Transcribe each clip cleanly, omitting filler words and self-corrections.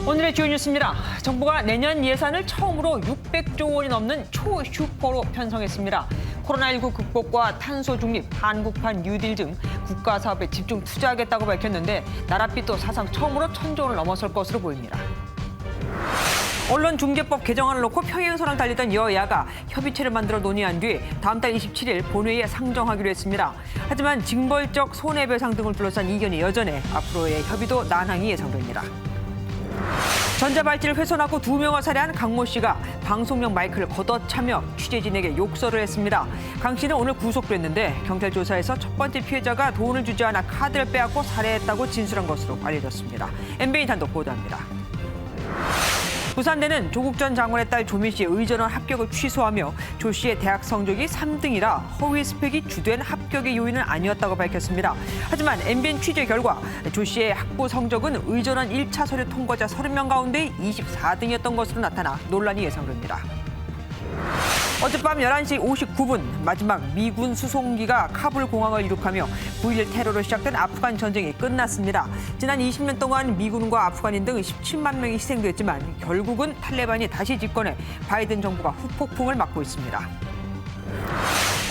오늘의 주요 뉴스입니다. 정부가 내년 예산을 처음으로 600조 원이 넘는 초슈퍼로 편성했습니다. 코로나19 극복과 탄소 중립, 한국판 뉴딜 등 국가 사업에 집중 투자하겠다고 밝혔는데 나랏빛도 사상 처음으로 1,000조 원을 넘어설 것으로 보입니다. 언론중재법 개정안을 놓고 평행선을 달리던 여야가 협의체를 만들어 논의한 뒤 다음 달 27일 본회의에 상정하기로 했습니다. 하지만 징벌적 손해배상 등을 둘러싼 이견이 여전해 앞으로의 협의도 난항이 예상됩니다. 전자발찌를 훼손하고 2명을 살해한 강모 씨가 방송용 마이크를 걷어차며 취재진에게 욕설을 했습니다. 강 씨는 오늘 구속됐는데 경찰 조사에서 첫 번째 피해자가 돈을 주지 않아 카드를 빼앗고 살해했다고 진술한 것으로 알려졌습니다. MBN 단독 보도합니다. 부산대는 조국 전 장관의 딸 조민 씨의 의전원 합격을 취소하며 조 씨의 대학 성적이 3등이라 허위 스펙이 주된 합격의 요인은 아니었다고 밝혔습니다. 하지만 MBN 취재 결과 조 씨의 학부 성적은 의전원 1차 서류 통과자 30명 가운데 24등이었던 것으로 나타나 논란이 예상됩니다. 어젯밤 11시 59분 마지막 미군 수송기가 카불 공항을 이륙하며 9.11 테러로 시작된 아프간 전쟁이 끝났습니다. 지난 20년 동안 미군과 아프간인 등 17만 명이 희생됐지만 결국은 탈레반이 다시 집권해 바이든 정부가 후폭풍을 맞고 있습니다.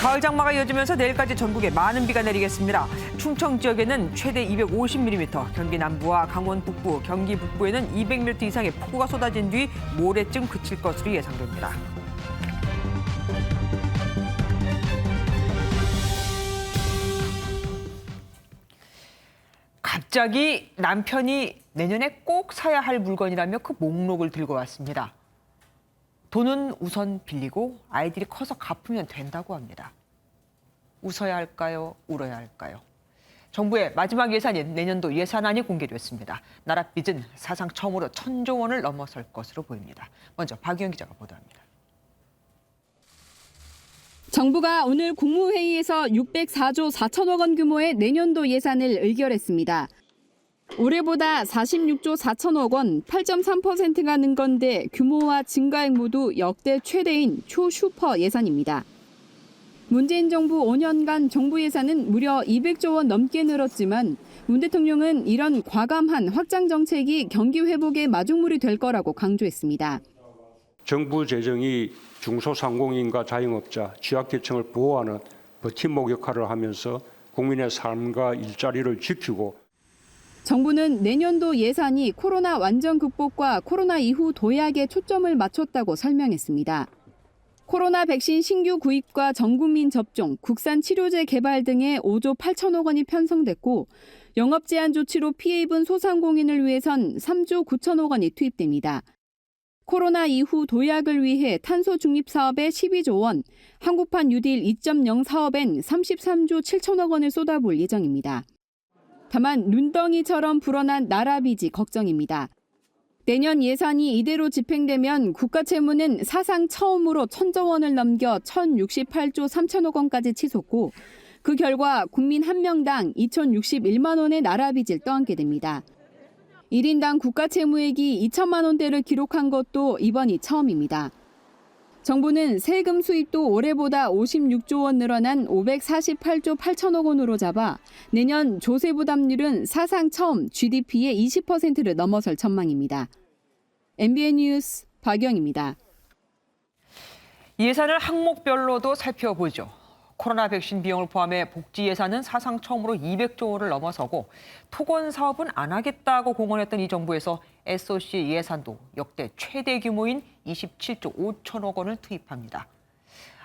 가을 장마가 이어지면서 내일까지 전국에 많은 비가 내리겠습니다. 충청 지역에는 최대 250mm, 경기 남부와 강원 북부, 경기 북부에는 200mm 이상의 폭우가 쏟아진 뒤 모레쯤 그칠 것으로 예상됩니다. 갑자기 남편이 내년에 꼭 사야 할 물건이라며 그 목록을 들고 왔습니다. 돈은 우선 빌리고 아이들이 커서 갚으면 된다고 합니다. 웃어야 할까요? 울어야 할까요? 정부의 마지막 예산인 내년도 예산안이 공개됐습니다. 나랏빚은 사상 처음으로 1,000조 원을 넘어설 것으로 보입니다. 먼저 박유영 기자가 보도합니다. 정부가 오늘 국무회의에서 604조 4천억 원 규모의 내년도 예산을 의결했습니다. 올해보다 46조 4천억 원, 8.3%가 는 건데 규모와 증가액 모두 역대 최대인 초슈퍼 예산입니다. 문재인 정부 5년간 정부 예산은 무려 200조 원 넘게 늘었지만 문 대통령은 이런 과감한 확장 정책이 경기 회복의 마중물이 될 거라고 강조했습니다. 정부 재정이 중소상공인과 자영업자, 취약계층을 보호하는 버팀목 역할을 하면서 국민의 삶과 일자리를 지키고 정부는 내년도 예산이 코로나 완전 극복과 코로나 이후 도약에 초점을 맞췄다고 설명했습니다. 코로나 백신 신규 구입과 전국민 접종, 국산 치료제 개발 등에 5조 8천억 원이 편성됐고 영업 제한 조치로 피해 입은 소상공인을 위해선 3조 9천억 원이 투입됩니다. 코로나 이후 도약을 위해 탄소 중립 사업에 12조 원, 한국판 뉴딜 2.0 사업엔 33조 7천억 원을 쏟아부을 예정입니다. 다만 눈덩이처럼 불어난 나라빚이 걱정입니다. 내년 예산이 이대로 집행되면 국가 채무는 사상 처음으로 1,000조 원을 넘겨 1,068조 3천억 원까지 치솟고 그 결과 국민 한 명당 2,061만 원의 나라빚을 떠안게 됩니다. 1인당 국가 채무액이 2천만 원대를 기록한 것도 이번이 처음입니다. 정부는 세금 수입도 올해보다 56조 원 늘어난 548조 8천억 원으로 잡아 내년 조세 부담률은 사상 처음 GDP의 20%를 넘어설 전망입니다. MBN 뉴스 박영입니다. 예산을 항목별로도 살펴보죠. 코로나 백신 비용을 포함해 복지 예산은 사상 처음으로 200조 원을 넘어서고 토건 사업은 안 하겠다고 공언했던 이 정부에서 SOC 예산도 역대 최대 규모인 27조 5천억 원을 투입합니다.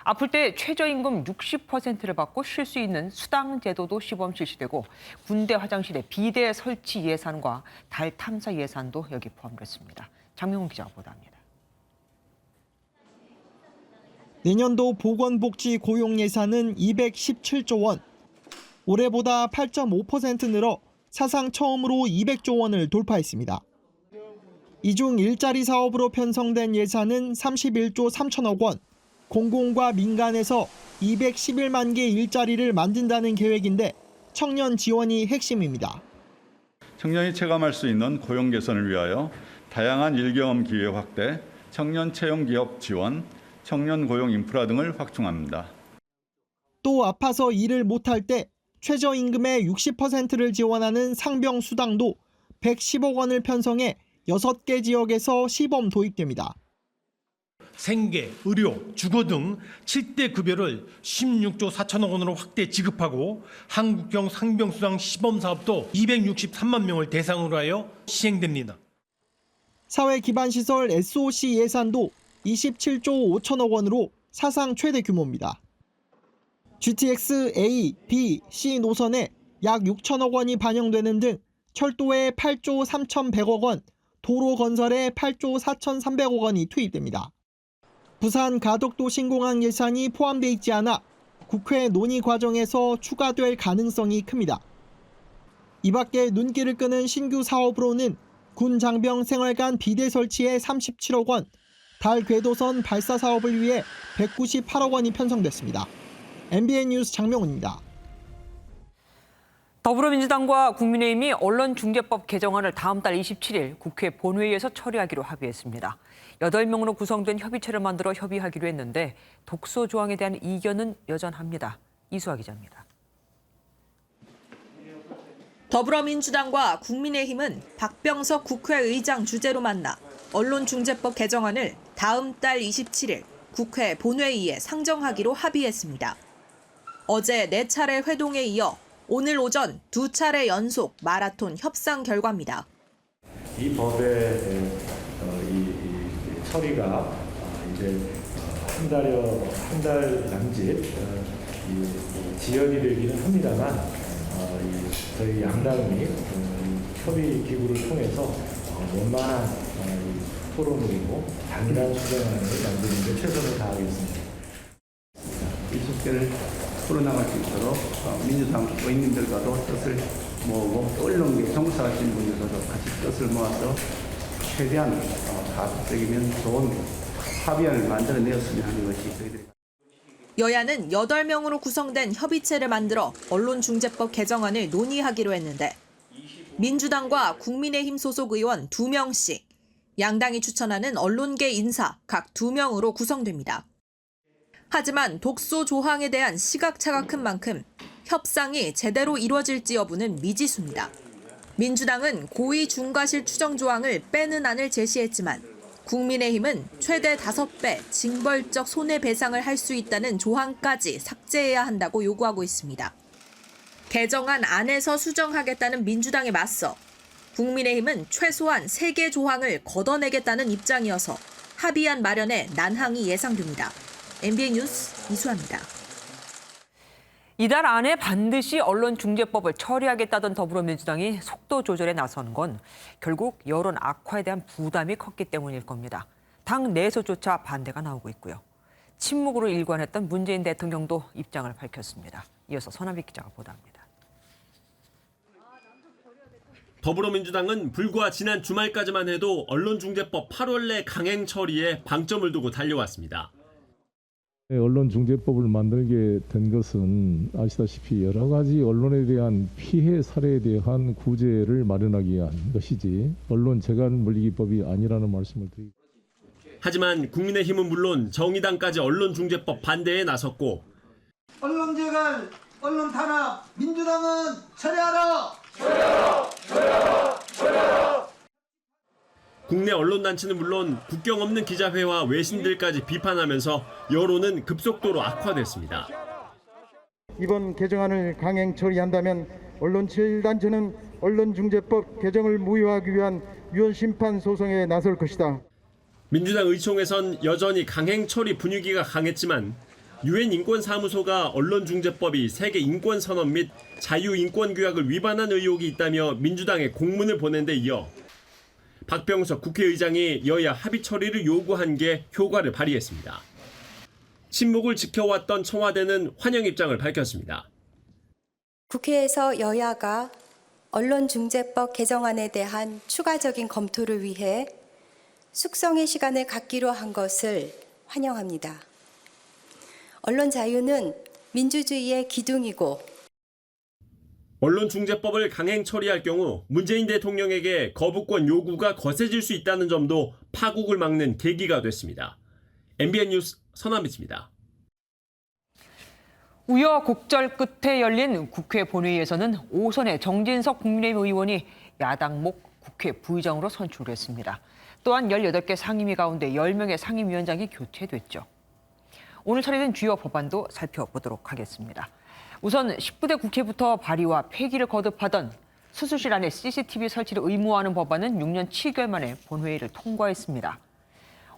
아플 때 최저임금 60%를 받고 쉴 수 있는 수당 제도도 시범 실시되고 군대 화장실의 비대 설치 예산과 달 탐사 예산도 여기 포함됐습니다. 장명훈 기자가 보도합니다. 내년도 보건복지 고용 예산은 217조 원, 올해보다 8.5% 늘어 사상 처음으로 200조 원을 돌파했습니다. 이 중 일자리 사업으로 편성된 예산은 31조 3천억 원, 공공과 민간에서 211만 개 일자리를 만든다는 계획인데 청년 지원이 핵심입니다. 청년이 체감할 수 있는 고용 개선을 위하여 다양한 일경험 기회 확대, 청년 채용 기업 지원, 청년 고용 인프라 등을 확충합니다. 또 아파서 일을 못할 때 최저임금의 60%를 지원하는 상병 수당도 110억 원을 편성해 6개 지역에서 시범 도입됩니다. 생계, 의료, 주거 등 7대 급여를 16조 4천억 원으로 확대 지급하고 한국형 상병수당 시범사업도 263만 명을 대상으로 하여 시행됩니다. 사회기반시설 SOC 예산도 27조 5천억 원으로 사상 최대 규모입니다. GTX A, B, C 노선에 약 6천억 원이 반영되는 등 철도에 8조 3,100억 원, 도로 건설에 8조 4,300억 원이 투입됩니다. 부산 가덕도 신공항 예산이 포함돼 있지 않아 국회 논의 과정에서 추가될 가능성이 큽니다. 이 밖에 눈길을 끄는 신규 사업으로는 군 장병 생활관 비대 설치에 37억 원, 달 궤도선 발사 사업을 위해 198억 원이 편성됐습니다. MBN 뉴스 장명훈입니다. 더불어민주당과 국민의힘이 언론중재법 개정안을 다음 달 27일 국회 본회의에서 처리하기로 합의했습니다. 8명으로 구성된 협의체를 만들어 협의하기로 했는데 독소 조항에 대한 이견은 여전합니다. 이수아 기자입니다. 더불어민주당과 국민의힘은 박병석 국회의장 주재로 만나 언론중재법 개정안을 다음 달 27일 국회 본회의에 상정하기로 합의했습니다. 어제 4차례 회동에 이어 오늘 오전 2차례 연속 마라톤 협상 결과입니다. 이 법의 처리가 이제 한 달 남짓 지연이 되기는 합니다만 저희 양당이 협의 기구를 통해서 원만한 토론으로 단일한 수정안을 만드는 데 최선을 다하겠습니다. 이 숙제를 풀어나갈 수 있도록 민주당 의원님들과도 뜻을 모으고 언론계 종사하시는 분들과도 같이 뜻을 모아서 최대한 가급적이면 좋은 합의안을 만들어내었으면 하는 것이 저희들이. 여야는 8명으로 구성된 협의체를 만들어 언론중재법 개정안을 논의하기로 했는데 민주당과 국민의힘 소속 의원 2명씩, 양당이 추천하는 언론계 인사 각 2명으로 구성됩니다. 하지만 독소 조항에 대한 시각차가 큰 만큼 협상이 제대로 이루어질지 여부는 미지수입니다. 민주당은 고의 중과실 추정 조항을 빼는 안을 제시했지만 국민의힘은 최대 5배 징벌적 손해배상을 할 수 있다는 조항까지 삭제해야 한다고 요구하고 있습니다. 개정안 안에서 수정하겠다는 민주당에 맞서 국민의힘은 최소한 3개 조항을 걷어내겠다는 입장이어서 합의안 마련에 난항이 예상됩니다. MBN 뉴스 이수아입니다. 이달 안에 반드시 언론중재법을 처리하겠다던 더불어민주당이 속도 조절에 나선 건 결국 여론 악화에 대한 부담이 컸기 때문일 겁니다. 당 내에서조차 반대가 나오고 있고요. 침묵으로 일관했던 문재인 대통령도 입장을 밝혔습니다. 이어서 서남희 기자가 보도합니다. 더불어민주당은 불과 지난 주말까지만 해도 언론중재법 8월 내 강행 처리에 방점을 두고 달려왔습니다. 언론중재법을 만들게 된 것은 아시다시피 여러 가지 언론에 대한 피해 사례에 대한 구제를 마련하기 위한 것이지 언론재간물리기법이 아니라는 말씀을 드립니다. 하지만 국민의힘은 물론 정의당까지 언론중재법 반대에 나섰고 언론재간, 언론 탄압, 민주당은 처리하라! 국내 언론단체는 물론 국경 없는 기자회와 외신들까지 비판하면서 여론은 급속도로 악화됐습니다. 이번 개정안을 강행 처리한다면 언론 제1단체는 언론중재법 개정을 무효하기 위한 위헌심판 소송에 나설 것이다. 민주당 의총에선 여전히 강행 처리 분위기가 강했지만 유엔 인권사무소가 언론중재법이 세계 인권선언 및 자유인권규약을 위반한 의혹이 있다며 민주당에 공문을 보낸 데 이어 박병석 국회의장이 여야 합의 처리를 요구한 게 효과를 발휘했습니다. 침묵을 지켜왔던 청와대는 환영 입장을 밝혔습니다. 국회에서 여야가 언론중재법 개정안에 대한 추가적인 검토를 위해 숙성의 시간을 갖기로 한 것을 환영합니다. 언론 자유는 민주주의의 기둥이고 언론중재법을 강행 처리할 경우 문재인 대통령에게 거부권 요구가 거세질 수 있다는 점도 파국을 막는 계기가 됐습니다. MBN 뉴스 서남희입니다. 우여곡절 끝에 열린 국회 본회의에서는 오선의 정진석 국민의힘 의원이 야당 목 국회 부의장으로 선출됐습니다. 또한 18개 상임위 가운데 10명의 상임위원장이 교체됐죠. 오늘 처리된 주요 법안도 살펴보도록 하겠습니다. 우선 19대 국회부터 발의와 폐기를 거듭하던 수술실 안에 CCTV 설치를 의무화하는 법안은 6년 7개월 만에 본회의를 통과했습니다.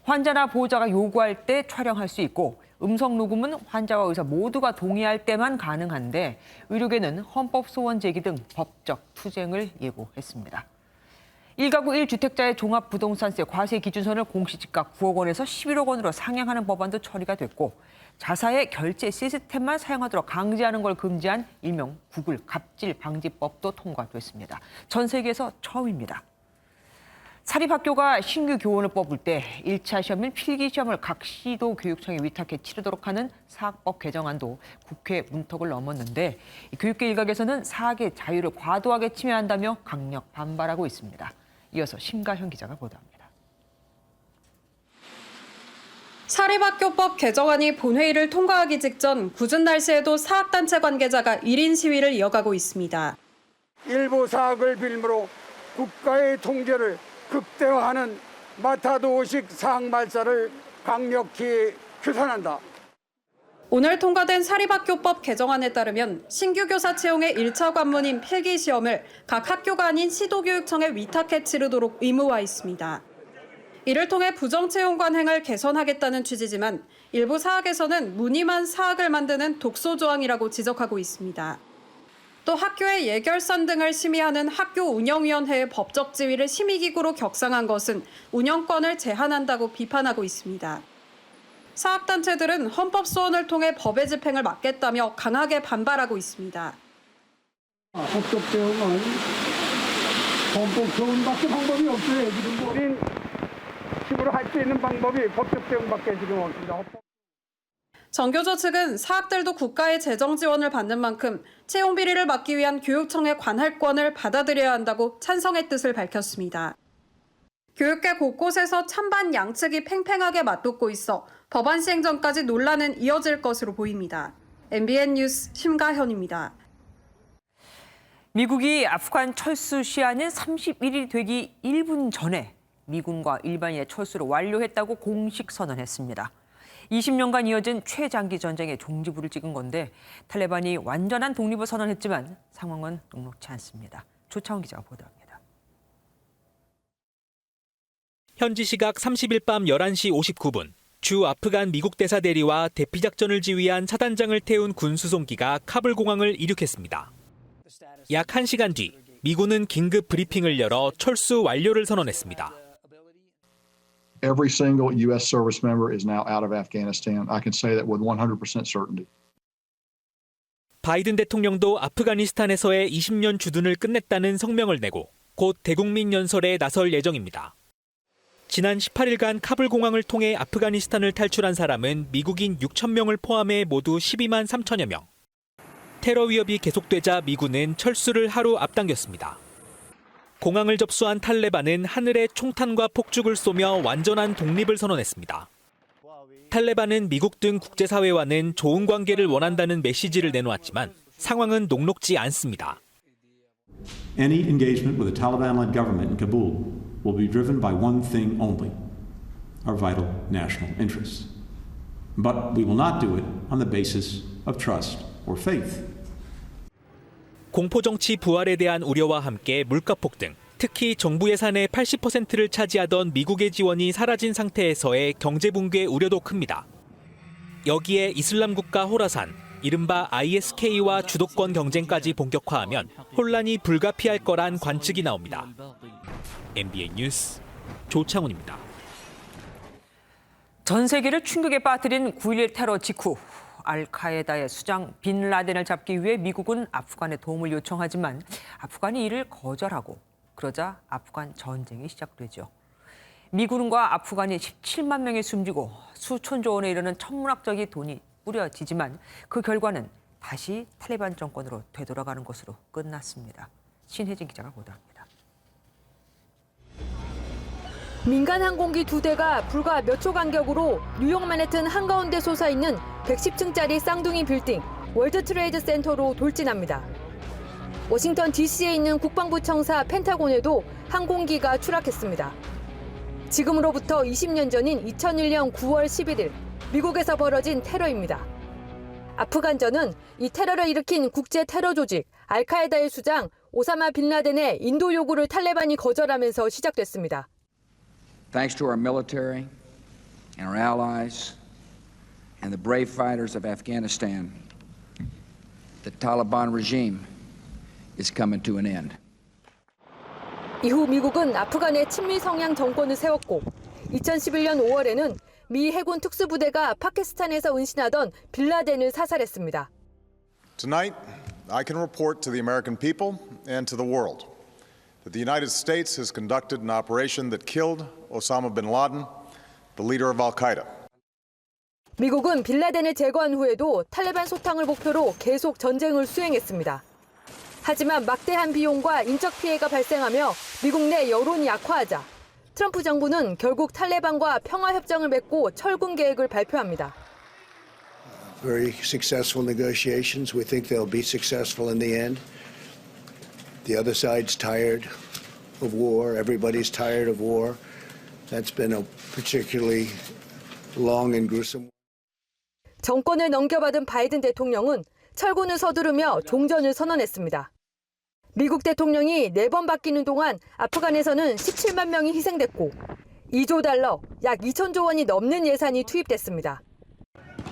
환자나 보호자가 요구할 때 촬영할 수 있고 음성 녹음은 환자와 의사 모두가 동의할 때만 가능한데 의료계는 헌법 소원 제기 등 법적 투쟁을 예고했습니다. 1가구 1주택자의 종합부동산세 과세 기준선을 공시지가 9억 원에서 11억 원으로 상향하는 법안도 처리가 됐고 자사의 결제 시스템만 사용하도록 강제하는 걸 금지한 일명 구글 갑질 방지법도 통과됐습니다. 전 세계에서 처음입니다. 사립학교가 신규 교원을 뽑을 때 1차 시험인 필기시험을 각 시도 교육청에 위탁해 치르도록 하는 사학법 개정안도 국회 문턱을 넘었는데 교육계 일각에서는 사학의 자유를 과도하게 침해한다며 강력 반발하고 있습니다. 이어서 심가현 기자가 보도합니다. 사립학교법 개정안이 본회의를 통과하기 직전 궂은 날씨에도 사학단체 관계자가 1인 시위를 이어가고 있습니다. 일부 사학을 빌미로 국가의 통제를 극대화하는 마타도식 사학 말살을 강력히 규탄한다. 오늘 통과된 사립학교법 개정안에 따르면 신규 교사 채용의 1차 관문인 필기시험을 각 학교가 아닌 시도교육청에 위탁해 치르도록 의무화했습니다. 이를 통해 부정채용 관행을 개선하겠다는 취지지만 일부 사학에서는 무늬만 사학을 만드는 독소 조항이라고 지적하고 있습니다. 또 학교의 예결산 등을 심의하는 학교운영위원회의 법적 지위를 심의기구로 격상한 것은 운영권을 제한한다고 비판하고 있습니다. 사학단체들은 헌법 소원을 통해 법의 집행을 막겠다며 강하게 반발하고 있습니다. 법적 대응은 헌법 소원밖에 방법이 없어요. 지금 우린 힘으로 할 수 있는 방법이 법적 대응밖에 지금 없습니다. 정교조 측은 사학들도 국가의 재정 지원을 받는 만큼 채용 비리를 막기 위한 교육청의 관할권을 받아들여야 한다고 찬성의 뜻을 밝혔습니다. 교육계 곳곳에서 찬반 양측이 팽팽하게 맞붙고 있어 법안 시행 전까지 논란은 이어질 것으로 보입니다. MBN 뉴스 심가현입니다. 미국이 아프간 철수 시한인 31일이 되기 1분 전에 미군과 일반인의 철수를 완료했다고 공식 선언했습니다. 20년간 이어진 최장기 전쟁의 종지부를 찍은 건데 탈레반이 완전한 독립을 선언했지만 상황은 녹록지 않습니다. 조차원 기자가 보도합니다. 현지 시각 30일 밤 11시 59분 주 아프간 미국 대사 대리와 대피 작전을 지휘한 사단장을 태운 군 수송기가 카불 공항을 이륙했습니다. 약 1시간 뒤 미군은 긴급 브리핑을 열어 철수 완료를 선언했습니다. Every single U.S. service member is now out of Afghanistan. I can say that with 100% certainty. 바이든 대통령도 아프가니스탄에서의 20년 주둔을 끝냈다는 성명을 내고 곧 대국민 연설에 나설 예정입니다. 지난 18일간 카불 공항을 통해 아프가니스탄을 탈출한 사람은 미국인 6천 명을 포함해 모두 12만 3천여 명. 테러 위협이 계속되자 미군은 철수를 하루 앞당겼습니다. 공항을 접수한 탈레반은 하늘에 총탄과 폭죽을 쏘며 완전한 독립을 선언했습니다. 탈레반은 미국 등 국제사회와는 좋은 관계를 원한다는 메시지를 내놓았지만 상황은 녹록지 않습니다. Any engagement with a Taliban-led government in Kabul will be driven by one thing only, our vital national interests. But we will not do it on the basis of trust or faith. 공포정치 부활에 대한 우려와 함께 물가 폭등, 특히 정부 예산의 80%를 차지하던 미국의 지원이 사라진 상태에서의 경제 붕괴 우려도 큽니다. 여기에 이슬람 국가 호라산, 이른바 ISK와 주도권 경쟁까지 본격화하면 혼란이 불가피할 거란 관측이 나옵니다. MBN 뉴스 조창훈입니다. 전 세계를 충격에 빠뜨린 9.11 테러 직후 알카에다의 수장 빈 라덴을 잡기 위해 미국은 아프간에 도움을 요청하지만 아프간이 이를 거절하고 그러자 아프간 전쟁이 시작되죠. 미군과 아프간이 17만 명이 숨지고 수천조 원에 이르는 천문학적인 돈이 뿌려지지만 그 결과는 다시 탈레반 정권으로 되돌아가는 것으로 끝났습니다. 신혜진 기자가 보도합니다. 민간 항공기 2대가 불과 몇 초 간격으로 뉴욕 맨해튼 한가운데 솟아있는 110층짜리 쌍둥이 빌딩 월드 트레이드 센터로 돌진합니다. 워싱턴 DC에 있는 국방부 청사 펜타곤에도 항공기가 추락했습니다. 지금으로부터 20년 전인 2001년 9월 11일 미국에서 벌어진 테러입니다. 아프간전은 이 테러를 일으킨 국제 테러 조직 알카에다의 수장 오사마 빈 라덴의 인도 요구를 탈레반이 거절하면서 시작됐습니다. Thanks to our military and our allies and the brave fighters of Afghanistan, the Taliban regime is coming to an end. 이후 미국은 아프간에 친미 성향 정권을 세웠고 2011년 5월에는 미 해군 특수부대가 파키스탄에서 은신하던 빈 라덴을 사살했습니다. Tonight, I can report to the American people and to the world that the United States has conducted an operation that killed Osama bin Laden, the leader of Al-Qaeda. 미국은 빈 라덴을 제거한 후에도 탈레반 소탕을 목표로 계속 전쟁을 수행했습니다. 하지만 막대한 비용과 인적 피해가 발생하며 미국 내 여론이 악화하자 트럼프 정부는 결국 탈레반과 평화협정을 맺고 철군 계획을 발표합니다. Very successful negotiations. We think they'll be successful in the end. The other side's tired of war. Everybody's tired of war. That's been a particularly long and gruesome. 정권을 넘겨받은 바이든 대통령은 철군을 서두르며 종전을 선언했습니다. 미국 대통령이 4번 바뀌는 동안 아프간에서는 17만 명이 희생됐고 2조 달러, 약 2천조 원이 넘는 예산이 투입됐습니다.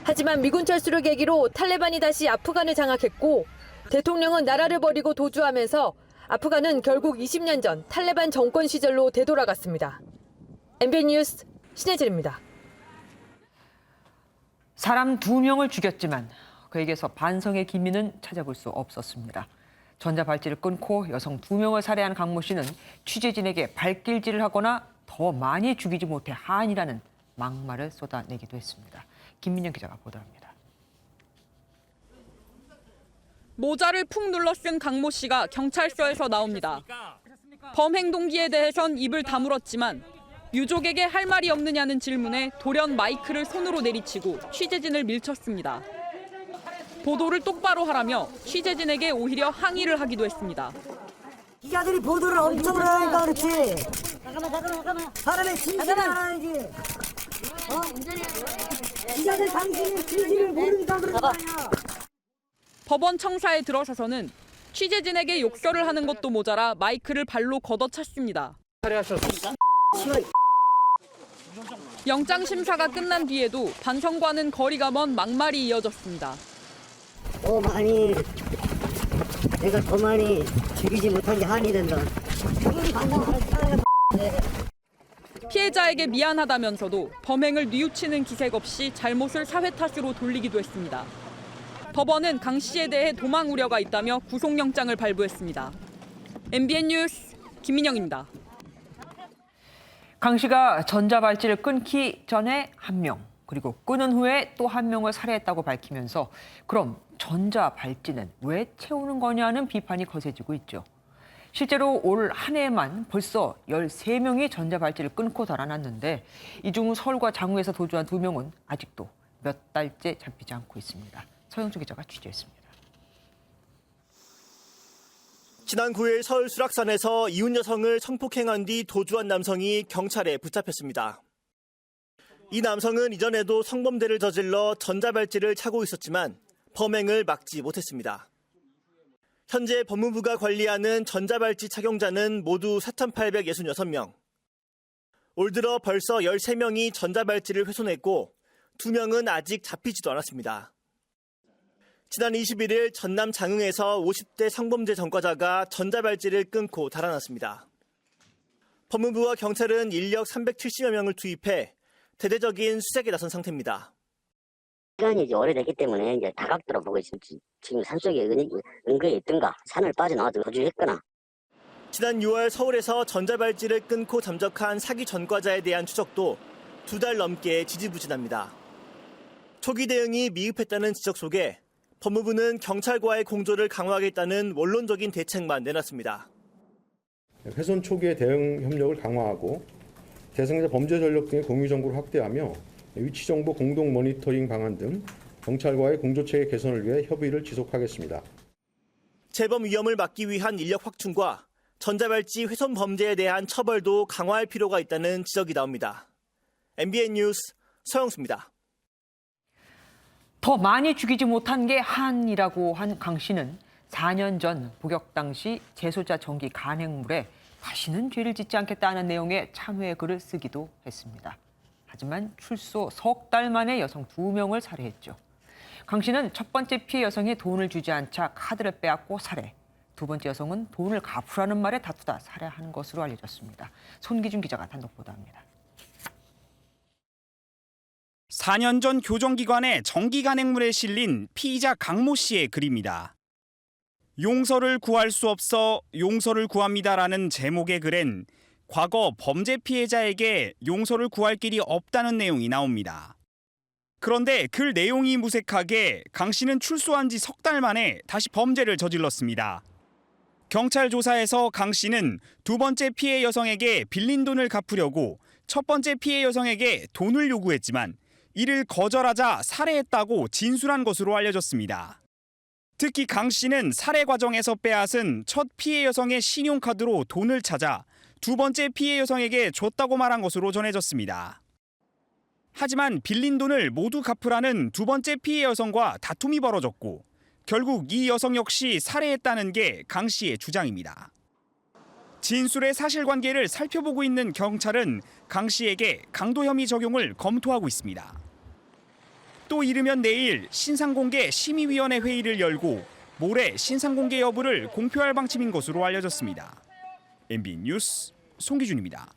하지만 미군 철수를 계기로 탈레반이 다시 아프간을 장악했고 대통령은 나라를 버리고 도주하면서 아프간은 결국 20년 전 탈레반 정권 시절로 되돌아갔습니다. MBN 뉴스 신혜진입니다. 사람 2명을 죽였지만 그에게서 반성의 기미는 찾아볼 수 없었습니다. 전자발찌를 끊고 여성 2명을 살해한 강모 씨는 취재진에게 발길질을 하거나 더 많이 죽이지 못해 한이라는 막말을 쏟아내기도 했습니다. 김민영 기자가 보도합니다. 모자를 푹 눌러 쓴 강모 씨가 경찰서에서 나옵니다. 범행 동기에 대해선 입을 다물었지만 유족에게 할 말이 없느냐는 질문에 돌연 마이크를 손으로 내리치고 취재진을 밀쳤습니다. 보도를 똑바로 하라며 취재진에게 오히려 항의를 하기도 했습니다. 기자들이 보도를 엄청 하니까 그렇지. 잠깐만. 사람의 진실을 알아야지. 기자들 당신의 진실을 모르니까 그런 거 아니야. 법원 청사에 들어서서는 취재진에게 욕설을 하는 것도 모자라 마이크를 발로 걷어찼습니다. 영장 심사가 끝난 뒤에도 반성과는 거리가 먼 막말이 이어졌습니다. 많이 내가 더 많이 죽이지 못한 게 한이 된다. 피해자에게 미안하다면서도 범행을 뉘우치는 기색 없이 잘못을 사회 탓으로 돌리기도 했습니다. 법원은 강 씨에 대해 도망 우려가 있다며 구속영장을 발부했습니다. MBN 뉴스 김민영입니다. 강 씨가 전자발찌를 끊기 전에 1명, 그리고 끊은 후에 또 1명을 살해했다고 밝히면서 그럼 전자발찌는 왜 채우는 거냐는 비판이 거세지고 있죠. 실제로 올 한 해에만 벌써 13명이 전자발찌를 끊고 달아났는데 이 중 서울과 장우에서 도주한 2명은 아직도 몇 달째 잡히지 않고 있습니다. 서영수 기자가 취재했습니다. 지난 9일 서울 수락산에서 이혼 여성을 성폭행한 뒤 도주한 남성이 경찰에 붙잡혔습니다. 이 남성은 이전에도 성범죄를 저질러 전자발찌를 차고 있었지만 범행을 막지 못했습니다. 현재 법무부가 관리하는 전자발찌 착용자는 모두 4,866명. 올 들어 벌써 13명이 전자발찌를 훼손했고 2명은 아직 잡히지도 않았습니다. 지난 21일 전남 장흥에서 50대 성범죄 전과자가 전자발찌를 끊고 달아났습니다. 법무부와 경찰은 인력 370여 명을 투입해 대대적인 수색에 나선 상태입니다. 시간이 이제 오래됐기 때문에 이제 다각도로 보고 있습니다. 지금 산속에 은거에 있든가 산을 빠져나와서 거주했거나. 지난 6월 서울에서 전자발찌를 끊고 잠적한 사기 전과자에 대한 추적도 2달 넘게 지지부진합니다. 초기 대응이 미흡했다는 지적 속에 법무부는 경찰과의 공조를 강화하겠다는 원론적인 대책만 내놨습니다. 훼손 초기의 대응 협력을 강화하고 대상자 범죄 전력 등의 공유 정보를 확대하며 위치 정보 공동 모니터링 방안 등 경찰과의 공조 체계 개선을 위해 협의를 지속하겠습니다. 재범 위험을 막기 위한 인력 확충과 전자발찌 훼손 범죄에 대한 처벌도 강화할 필요가 있다는 지적이 나옵니다. MBN 뉴스 서영수입니다. 더 많이 죽이지 못한 게 한이라고 한 강 씨는 4년 전 복역 당시 재소자 정기 간행물에 다시는 죄를 짓지 않겠다는 내용의 참회 글을 쓰기도 했습니다. 하지만 출소 석 달 만에 여성 2명을 살해했죠. 강 씨는 첫 번째 피해 여성이 돈을 주지 않자 카드를 빼앗고 살해. 두 번째 여성은 돈을 갚으라는 말에 다투다 살해한 것으로 알려졌습니다. 손기준 기자가 단독 보도합니다. 4년 전 교정기관의 정기 간행물에 실린 피의자 강모 씨의 글입니다. 용서를 구할 수 없어 용서를 구합니다라는 제목의 글엔 과거 범죄 피해자에게 용서를 구할 길이 없다는 내용이 나옵니다. 그런데 글 내용이 무색하게 강 씨는 출소한 지 석 달 만에 다시 범죄를 저질렀습니다. 경찰 조사에서 강 씨는 두 번째 피해 여성에게 빌린 돈을 갚으려고 첫 번째 피해 여성에게 돈을 요구했지만 이를 거절하자 살해했다고 진술한 것으로 알려졌습니다. 특히 강 씨는 살해 과정에서 빼앗은 첫 피해 여성의 신용카드로 돈을 찾아 두 번째 피해 여성에게 줬다고 말한 것으로 전해졌습니다. 하지만 빌린 돈을 모두 갚으라는 두 번째 피해 여성과 다툼이 벌어졌고 결국 이 여성 역시 살해했다는 게 강 씨의 주장입니다. 진술의 사실관계를 살펴보고 있는 경찰은 강 씨에게 강도 혐의 적용을 검토하고 있습니다. 또 이르면 내일 신상공개 심의위원회 회의를 열고 모레 신상공개 여부를 공표할 방침인 것으로 알려졌습니다. MBN 뉴스 송기준입니다.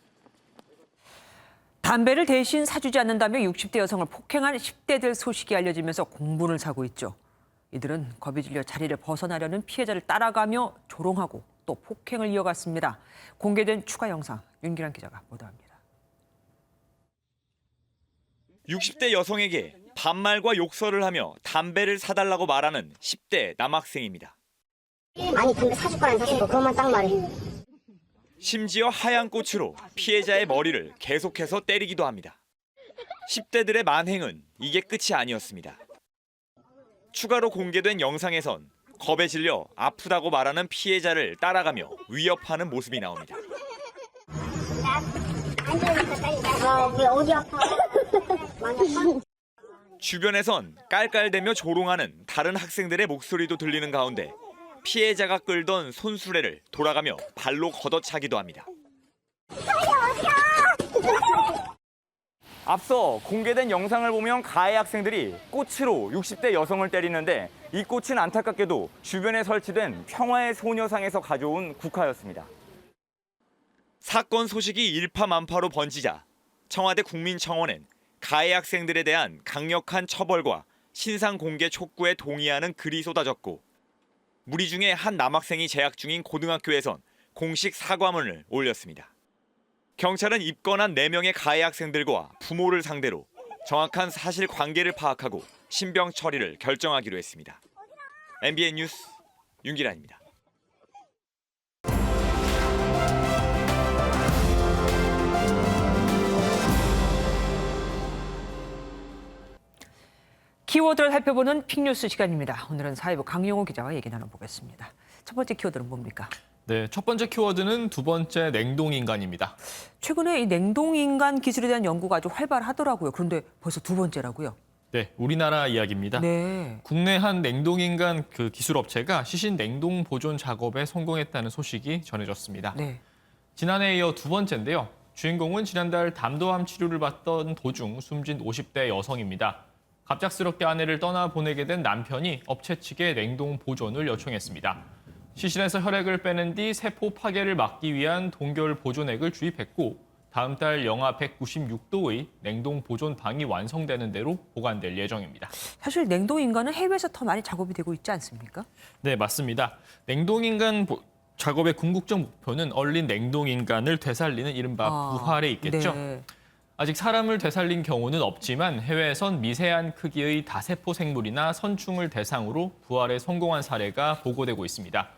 담배를 대신 사주지 않는다며 60대 여성을 폭행한 10대들 소식이 알려지면서 공분을 사고 있죠. 이들은 겁이 질려 자리를 벗어나려는 피해자를 따라가며 조롱하고 또 폭행을 이어갔습니다. 공개된 추가 영상 윤기란 기자가 보도합니다. 60대 여성에게 반말과 욕설을 하며 담배를 사달라고 말하는 10대 남학생입니다. 아니 담배 사줄 거란 사실 그것만 딱 말해. 심지어 하얀 꽃으로 피해자의 머리를 계속해서 때리기도 합니다. 10대들의 만행은 이게 끝이 아니었습니다. 추가로 공개된 영상에선 겁에 질려 아프다고 말하는 피해자를 따라가며 위협하는 모습이 나옵니다. 어디 아파? 주변에선 깔깔대며 조롱하는 다른 학생들의 목소리도 들리는 가운데 피해자가 끌던 손수레를 돌아가며 발로 걷어차기도 합니다. 앞서 공개된 영상을 보면 가해 학생들이 꽃으로 60대 여성을 때리는데 이 꽃은 안타깝게도 주변에 설치된 평화의 소녀상에서 가져온 국화였습니다. 사건 소식이 일파만파로 번지자 청와대 국민청원엔 가해 학생들에 대한 강력한 처벌과 신상 공개 촉구에 동의하는 글이 쏟아졌고 무리 중에 한 남학생이 재학 중인 고등학교에선 공식 사과문을 올렸습니다. 경찰은 입건한 4명의 가해 학생들과 부모를 상대로 정확한 사실관계를 파악하고 신병 처리를 결정하기로 했습니다. MBN 뉴스 윤기란입니다. 키워드를 살펴보는 픽뉴스 시간입니다. 오늘은 사회부 강용호 기자와 얘기 나눠보겠습니다. 첫 번째 키워드는 뭡니까? 네, 첫 번째 키워드는 두 번째 냉동인간입니다. 최근에 이 냉동인간 기술에 대한 연구가 아주 활발하더라고요. 그런데 벌써 두 번째라고요? 네, 우리나라 이야기입니다. 네. 국내 한 냉동인간 기술 업체가 시신 냉동 보존 작업에 성공했다는 소식이 전해졌습니다. 네. 지난해에 이어 두 번째인데요. 주인공은 지난달 담도암 치료를 받던 도중 숨진 50대 여성입니다. 갑작스럽게 아내를 떠나보내게 된 남편이 업체 측에 냉동 보존을 요청했습니다. 시신에서 혈액을 빼낸 뒤 세포 파괴를 막기 위한 동결 보존액을 주입했고 다음 달 영하 196도의 냉동 보존 방이 완성되는 대로 보관될 예정입니다. 사실 냉동인간은 해외에서 더 많이 작업이 되고 있지 않습니까? 네, 맞습니다. 냉동인간 작업의 궁극적 목표는 얼린 냉동인간을 되살리는 이른바 부활에 있겠죠. 네. 아직 사람을 되살린 경우는 없지만 해외에선 미세한 크기의 다세포 생물이나 선충을 대상으로 부활에 성공한 사례가 보고되고 있습니다.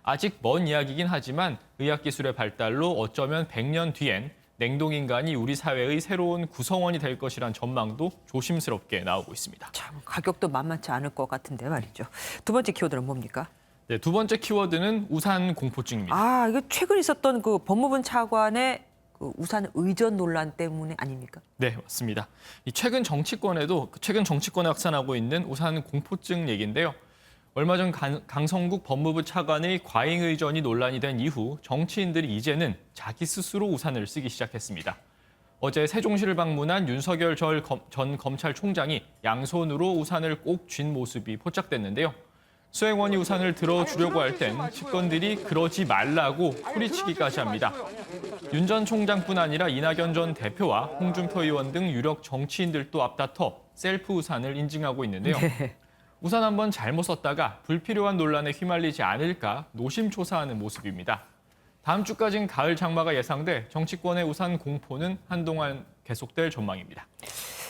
아직 먼 이야기긴 하지만 의학기술의 발달로 어쩌면 100년 뒤엔 냉동인간이 우리 사회의 새로운 구성원이 될 것이란 전망도 조심스럽게 나오고 있습니다. 참 가격도 만만치 않을 것 같은데 말이죠. 두 번째 키워드는 뭡니까? 네, 두 번째 키워드는 우산 공포증입니다. 아, 이거 최근 있었던 그 법무부 차관의 그 우산 의전 논란 때문에 아닙니까? 네, 맞습니다. 최근 정치권에 확산하고 있는 우산 공포증 얘기인데요. 얼마 전 강성국 법무부 차관의 과잉 의전이 논란이 된 이후 정치인들이 이제는 자기 스스로 우산을 쓰기 시작했습니다. 어제 세종시를 방문한 윤석열 전 검찰총장이 양손으로 우산을 꼭 쥔 모습이 포착됐는데요. 수행원이 우산을 들어주려고 할 땐 측근들이 그러지 말라고 소리치기까지 합니다. 윤 전 총장뿐 아니라 이낙연 전 대표와 홍준표 의원 등 유력 정치인들도 앞다퉈 셀프 우산을 인증하고 있는데요. 네. 우산 한번 잘못 썼다가 불필요한 논란에 휘말리지 않을까 노심초사하는 모습입니다. 다음 주까지는 가을 장마가 예상돼 정치권의 우산 공포는 한동안 계속될 전망입니다.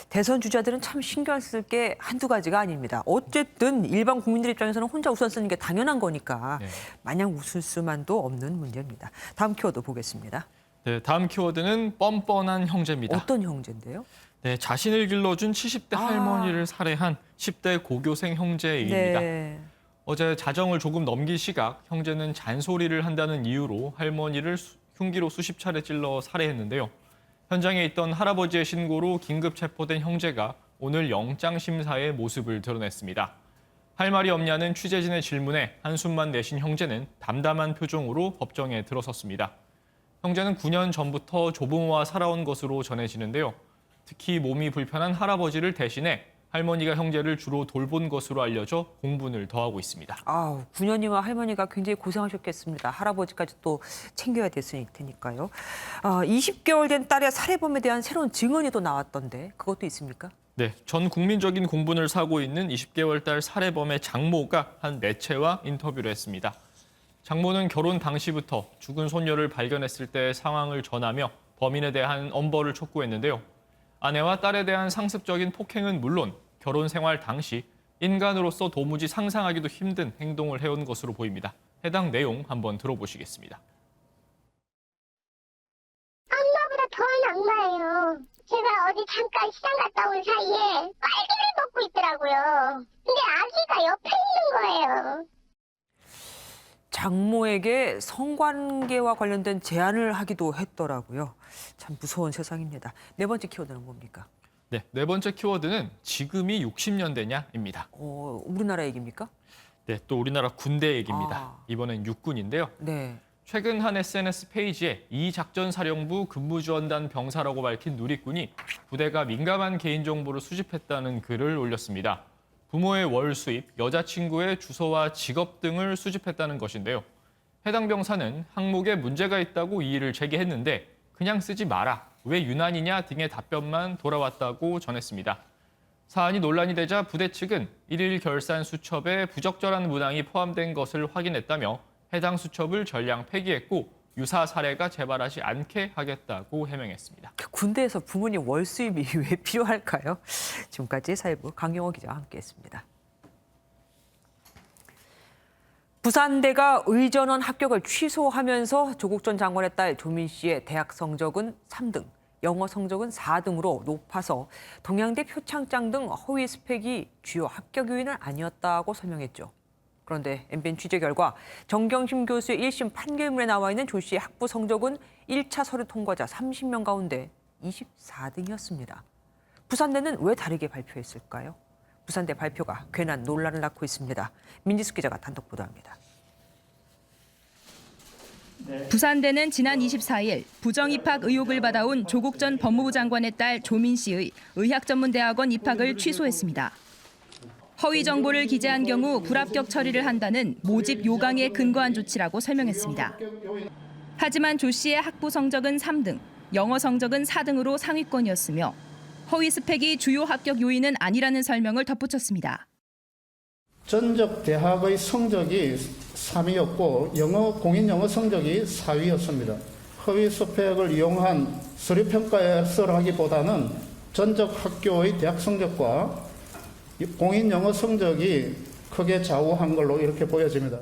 대선 주자들은 참 신경 쓸 게 한두 가지가 아닙니다. 어쨌든 일반 국민들 입장에서는 혼자 우산 쓰는 게 당연한 거니까 마냥 웃을 수만도 없는 문제입니다. 다음 키워드 보겠습니다. 네, 다음 키워드는 뻔뻔한 형제입니다. 어떤 형제인데요? 네, 자신을 길러준 70대 할머니를 살해한 10대 고교생 형제의 일입니다. 네. 어제 자정을 조금 넘긴 시각 형제는 잔소리를 한다는 이유로 할머니를 흉기로 수십 차례 찔러 살해했는데요. 현장에 있던 할아버지의 신고로 긴급 체포된 형제가 오늘 영장심사의 모습을 드러냈습니다. 할 말이 없냐는 취재진의 질문에 한숨만 내쉰 형제는 담담한 표정으로 법정에 들어섰습니다. 형제는 9년 전부터 조부모와 살아온 것으로 전해지는데요. 특히 몸이 불편한 할아버지를 대신해 할머니가 형제를 주로 돌본 것으로 알려져 공분을 더하고 있습니다. 9년이면 할머니가 굉장히 고생하셨겠습니다. 할아버지까지 또 챙겨야 됐을 테니까요. 20개월 된 딸의 살해범에 대한 새로운 증언이 또 나왔던데 그것도 있습니까? 네, 전 국민적인 공분을 사고 있는 20개월 딸 살해범의 장모가 한 매체와 인터뷰를 했습니다. 장모는 결혼 당시부터 죽은 손녀를 발견했을 때 상황을 전하며 범인에 대한 엄벌을 촉구했는데요. 아내와 딸에 대한 상습적인 폭행은 물론 결혼 생활 당시 인간으로서 도무지 상상하기도 힘든 행동을 해온 것으로 보입니다. 해당 내용 한번 들어보시겠습니다. 엄마보다 더한 악마예요. 제가 어디 잠깐 시장 갔다 온 사이에 빨개를 먹고 있더라고요. 근데 아기가 옆에 있는 거예요. 장모에게 성관계와 관련된 제안을 하기도 했더라고요. 참 무서운 세상입니다. 네 번째 키워드는 뭡니까? 네, 네 번째 키워드는 지금이 60년대냐입니다. 우리나라 얘기입니까? 네, 또 우리나라 군대 얘기입니다. 이번엔 육군인데요. 네. 최근 한 SNS 페이지에 이 작전사령부 근무지원단 병사라고 밝힌 누리꾼이 부대가 민감한 개인정보를 수집했다는 글을 올렸습니다. 부모의 월 수입, 여자친구의 주소와 직업 등을 수집했다는 것인데요. 해당 병사는 항목에 문제가 있다고 이의를 제기했는데 그냥 쓰지 마라, 왜 유난이냐 등의 답변만 돌아왔다고 전했습니다. 사안이 논란이 되자 부대 측은 일일 결산 수첩에 부적절한 문항이 포함된 것을 확인했다며 해당 수첩을 전량 폐기했고 유사 사례가 재발하지 않게 하겠다고 해명했습니다. 군대에서 부모님 월 수입이 왜 필요할까요? 지금까지 사회부 강영호 기자와 함께했습니다. 부산대가 의전원 합격을 취소하면서 조국 전 장관의 딸 조민 씨의 대학 성적은 3등, 영어 성적은 4등으로 높아서 동양대 표창장 등 허위 스펙이 주요 합격 요인은 아니었다고 설명했죠. 그런데 MBN 취재 결과 정경심 교수의 1심 판결문에 나와 있는 조 씨의 학부 성적은 1차 서류 통과자 30명 가운데 24등이었습니다. 부산대는 왜 다르게 발표했을까요? 부산대 발표가 괜한 논란을 낳고 있습니다. 민지숙 기자가 단독 보도합니다. 부산대는 지난 24일 부정입학 의혹을 받아온 조국 전 법무부 장관의 딸 조민 씨의 의학전문대학원 입학을 취소했습니다. 허위 정보를 기재한 경우 불합격 처리를 한다는 모집 요강에 근거한 조치라고 설명했습니다. 하지만 조 씨의 학부 성적은 3등, 영어 성적은 4등으로 상위권이었으며 허위 스펙이 주요 합격 요인은 아니라는 설명을 덧붙였습니다. 전적 대학의 성적이 3위였고 공인 영어 성적이 4위였습니다. 허위 스펙을 이용한 서류평가서를 하기보다는 전적 학교의 대학 성적과 공인 영어 성적이 크게 좌우한 걸로 이렇게 보여집니다.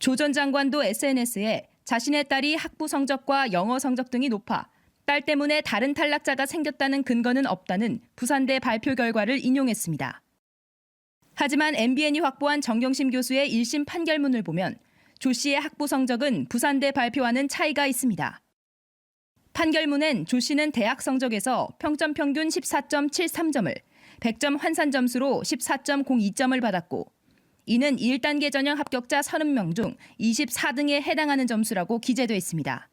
조 전 장관도 SNS에 자신의 딸이 학부 성적과 영어 성적 등이 높아 딸 때문에 다른 탈락자가 생겼다는 근거는 없다는 부산대 발표 결과를 인용했습니다. 하지만 MBN이 확보한 정경심 교수의 1심 판결문을 보면 조 씨의 학부 성적은 부산대 발표와는 차이가 있습니다. 판결문엔 조 씨는 대학 성적에서 평점 평균 14.73점을 100점 환산 점수로 14.02점을 받았고 이는 1단계 전형 합격자 30명 중 24등에 해당하는 점수라고 기재돼 있습니다.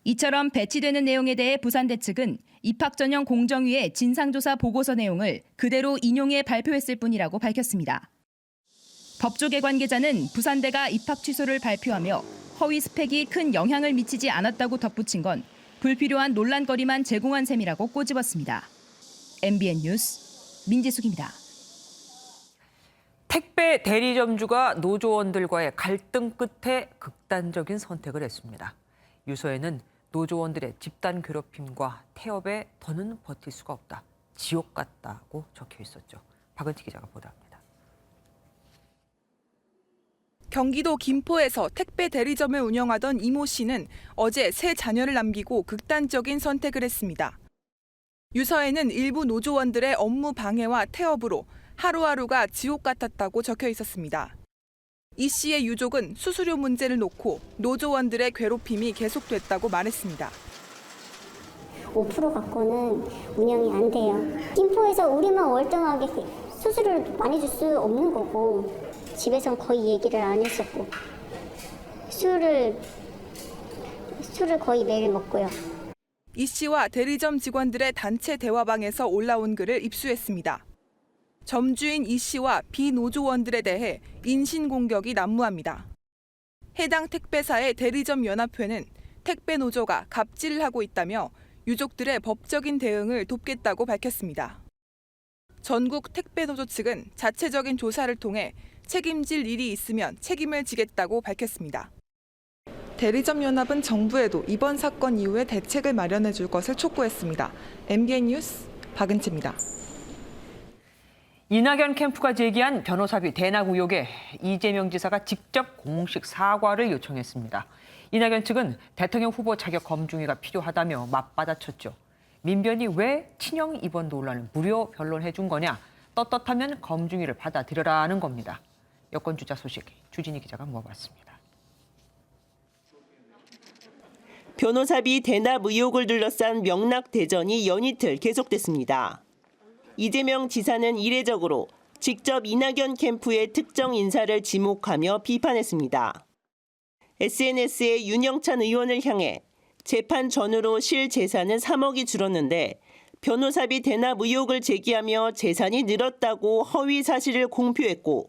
이처럼 배치되는 내용에 대해 부산대 측은 입학 전형 공정위의 진상조사 보고서 내용을 그대로 인용해 발표했을 뿐이라고 밝혔습니다. 법조계 관계자는 부산대가 입학 취소를 발표하며 허위 스펙이 큰 영향을 미치지 않았다고 덧붙인 건 불필요한 논란거리만 제공한 셈이라고 꼬집었습니다. MBN 뉴스 민지숙입니다. 택배 대리점주가 노조원들과의 갈등 끝에 극단적인 선택을 했습니다. 유서에는 노조원들의 집단 괴롭힘과 태업에 더는 버틸 수가 없다. 지옥 같다고 적혀 있었죠. 박은지 기자가 보도합니다. 경기도 김포에서 택배 대리점을 운영하던 이모 씨는 어제 세 자녀를 남기고 극단적인 선택을 했습니다. 유서에는 일부 노조원들의 업무 방해와 태업으로 하루하루가 지옥 같았다고 적혀 있었습니다. 이 씨의 유족은 수수료 문제를 놓고 노조원들의 괴롭힘이 계속됐다고 말했습니다. 5% 갖고는 운영이 안 돼요. 김포에서 우리만 월등하게 수수료를 많이 줄 수 없는 거고 집에선 거의 얘기를 안 했었고 술을 거의 매일 먹고요. 이 씨와 대리점 직원들의 단체 대화방에서 올라온 글을 입수했습니다. 점주인 이 씨와 비노조원들에 대해 인신공격이 난무합니다. 해당 택배사의 대리점 연합회는 택배 노조가 갑질을 하고 있다며 유족들의 법적인 대응을 돕겠다고 밝혔습니다. 전국 택배 노조 측은 자체적인 조사를 통해 책임질 일이 있으면 책임을 지겠다고 밝혔습니다. 대리점 연합은 정부에도 이번 사건 이후에 대책을 마련해 줄 것을 촉구했습니다. MBN 뉴스 박은지입니다. 이낙연 캠프가 제기한 변호사비 대납 의혹에 이재명 지사가 직접 공식 사과를 요청했습니다. 이낙연 측은 대통령 후보 자격 검증위가 필요하다며 맞받아쳤죠. 민변이 왜 친형 입원 논란을 무료 변론해 준 거냐? 떳떳하면 검증위를 받아들여라는 겁니다. 여권 주자 소식 주진희 기자가 모아봤습니다. 변호사비 대납 의혹을 둘러싼 명락대전이 연이틀 계속됐습니다. 이재명 지사는 이례적으로 직접 이낙연 캠프의 특정 인사를 지목하며 비판했습니다. SNS에 윤영찬 의원을 향해 재판 전후로 실재산은 3억이 줄었는데 변호사비 대납 의혹을 제기하며 재산이 늘었다고 허위 사실을 공표했고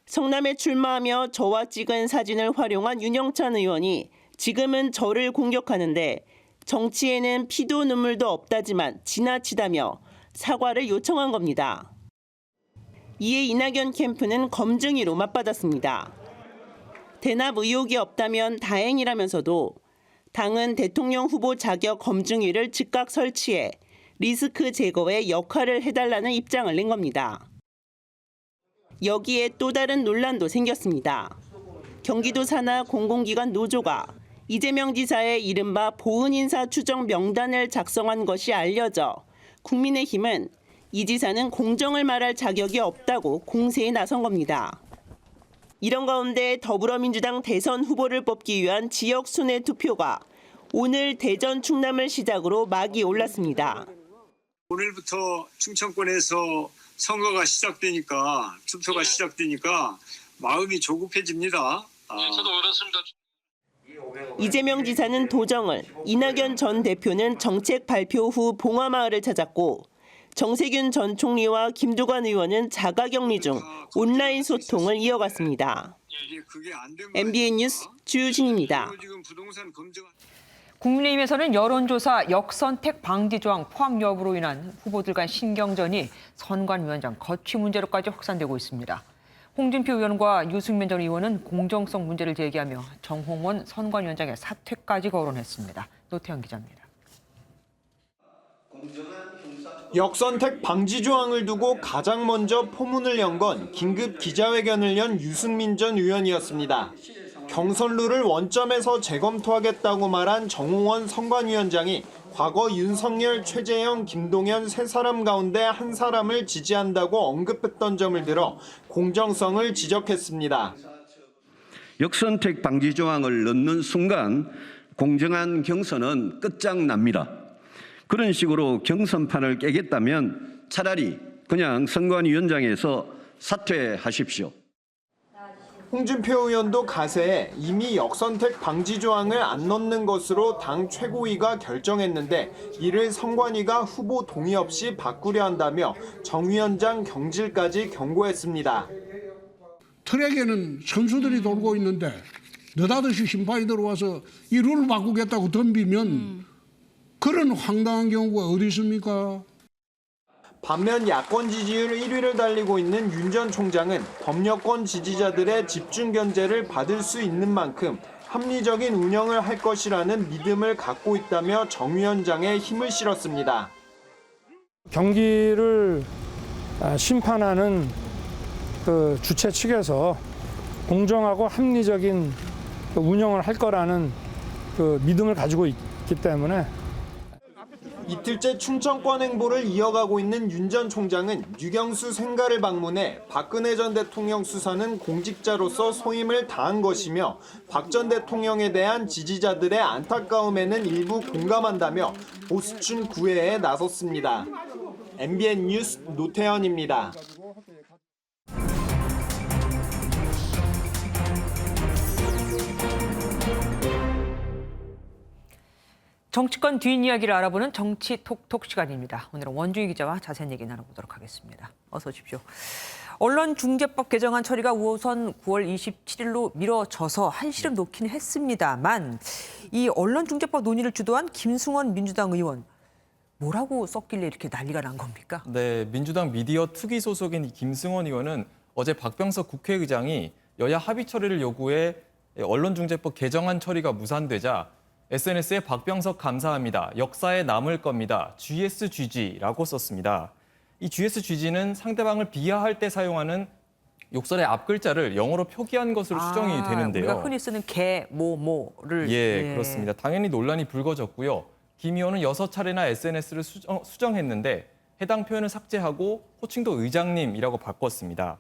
성남에 출마하며 저와 찍은 사진을 활용한 윤영찬 의원이 지금은 저를 공격하는데 정치에는 피도 눈물도 없다지만 지나치다며 사과를 요청한 겁니다. 이에 이낙연 캠프는 검증위로 맞받았습니다. 대납 의혹이 없다면 다행이라면서도 당은 대통령 후보 자격 검증위를 즉각 설치해 리스크 제거에 역할을 해달라는 입장을 낸 겁니다. 여기에 또 다른 논란도 생겼습니다. 경기도 산하 공공기관 노조가 이재명 지사의 이른바 보은 인사 추정 명단을 작성한 것이 알려져 국민의힘은 이 지사는 공정을 말할 자격이 없다고 공세에 나선 겁니다. 이런 가운데 더불어민주당 대선 후보를 뽑기 위한 지역 순회 투표가 오늘 대전 충남을 시작으로 막이 올랐습니다. 오늘부터 충청권에서 선거가 시작되니까 투표가 시작되니까 마음이 조급해집니다. 저도 그렇습니다. 이재명 지사는 도정을, 이낙연 전 대표는 정책 발표 후 봉화마을을 찾았고 정세균 전 총리와 김두관 의원은 자가격리 중 온라인 소통을 이어갔습니다. MBN 뉴스 주유진입니다. 국민의힘에서는 여론조사 역선택 방지 조항 포함 여부로 인한 후보들 간 신경전이 선관위원장 거취 문제로까지 확산되고 있습니다. 홍준표 의원과 유승민 전 의원은 공정성 문제를 제기하며 정홍원 선관위원장의 사퇴까지 거론했습니다. 노태현 기자입니다. 역선택 방지 조항을 두고 가장 먼저 포문을 연 건 긴급 기자회견을 연 유승민 전 의원이었습니다. 경선 룰을 원점에서 재검토하겠다고 말한 정홍원 선관위원장이 과거 윤석열, 최재형, 김동연 세 사람 가운데 한 사람을 지지한다고 언급했던 점을 들어 공정성을 지적했습니다. 역선택 방지 조항을 넣는 순간 공정한 경선은 끝장납니다. 그런 식으로 경선판을 깨겠다면 차라리 그냥 선관위원장에서 사퇴하십시오. 홍준표 의원도 가세에 이미 역선택 방지 조항을 안 넣는 것으로 당 최고위가 결정했는데 이를 선관위가 후보 동의 없이 바꾸려 한다며 정 위원장 경질까지 경고했습니다. 트랙에는 선수들이 돌고 있는데 느닷없이 심판이 들어와서 이 룰을 바꾸겠다고 덤비면 그런 황당한 경우가 어디 있습니까? 반면 야권 지지율 1위를 달리고 있는 윤 전 총장은 범여권 지지자들의 집중 견제를 받을 수 있는 만큼 합리적인 운영을 할 것이라는 믿음을 갖고 있다며 정 위원장에 힘을 실었습니다. 경기를 심판하는 그 주최 측에서 공정하고 합리적인 운영을 할 거라는 그 믿음을 가지고 있기 때문에 이틀째 춘천권 행보를 이어가고 있는 윤 전 총장은 유경수 생가를 방문해 박근혜 전 대통령 수사는 공직자로서 소임을 다한 것이며 박 전 대통령에 대한 지지자들의 안타까움에는 일부 공감한다며 보수층 구애에 나섰습니다. MBN 뉴스 노태현입니다. 정치권 뒷이야기를 알아보는 정치 톡톡 시간입니다. 오늘은 원중희 기자와 자세한 얘기 나눠보도록 하겠습니다. 어서 오십시오. 언론중재법 개정안 처리가 우선 9월 27일로 미뤄져서 한시름 놓긴 했습니다만 이 언론중재법 논의를 주도한 김승원 민주당 의원 뭐라고 썼길래 이렇게 난리가 난 겁니까? 네, 민주당 미디어 특위 소속인 김승원 의원은 어제 박병석 국회의장이 여야 합의 처리를 요구해 언론중재법 개정안 처리가 무산되자 SNS에 박병석 감사합니다. 역사에 남을 겁니다. GSGG라고 썼습니다. 이 GSGG는 상대방을 비하할 때 사용하는 욕설의 앞글자를 영어로 표기한 것으로 추정이 되는데요. 우리가 흔히 쓰는 개, 뭐를. 예, 그렇습니다. 당연히 논란이 불거졌고요. 김 의원은 6차례나 SNS를 수정했는데 해당 표현을 삭제하고 호칭도 의장님이라고 바꿨습니다.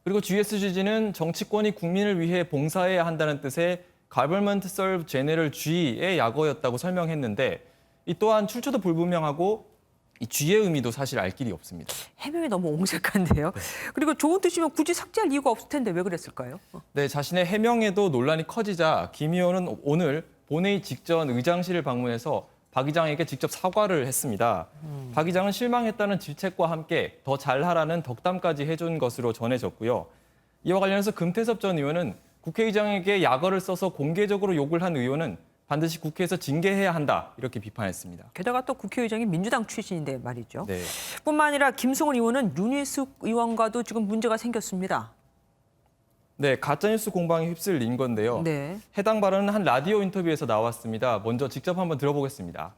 그리고 GSGG는 정치권이 국민을 위해 봉사해야 한다는 뜻의 Government Serve General G의 약어였다고 설명했는데 이 또한 출처도 불분명하고 이 G의 의미도 사실 알 길이 없습니다. 해명이 너무 옹색한데요. 네. 그리고 좋은 뜻이면 굳이 삭제할 이유가 없을 텐데 왜 그랬을까요? 네, 자신의 해명에도 논란이 커지자 김 의원은 오늘 본회의 직전 의장실을 방문해서 박 의장에게 직접 사과를 했습니다. 박 의장은 실망했다는 질책과 함께 더 잘하라는 덕담까지 해준 것으로 전해졌고요. 이와 관련해서 금태섭 전 의원은 국회의장에게 약어를 써서 공개적으로 욕을 한 의원은 반드시 국회에서 징계해야 한다 이렇게 비판했습니다. 게다가 또 국회의장이 민주당 출신인데 말이죠. 네. 뿐만 아니라 김승원 의원은 윤희숙 의원과도 지금 문제가 생겼습니다. 네, 가짜뉴스 공방에 휩쓸린 건데요. 네. 해당 발언은 한 라디오 인터뷰에서 나왔습니다. 먼저 직접 한번 들어보겠습니다.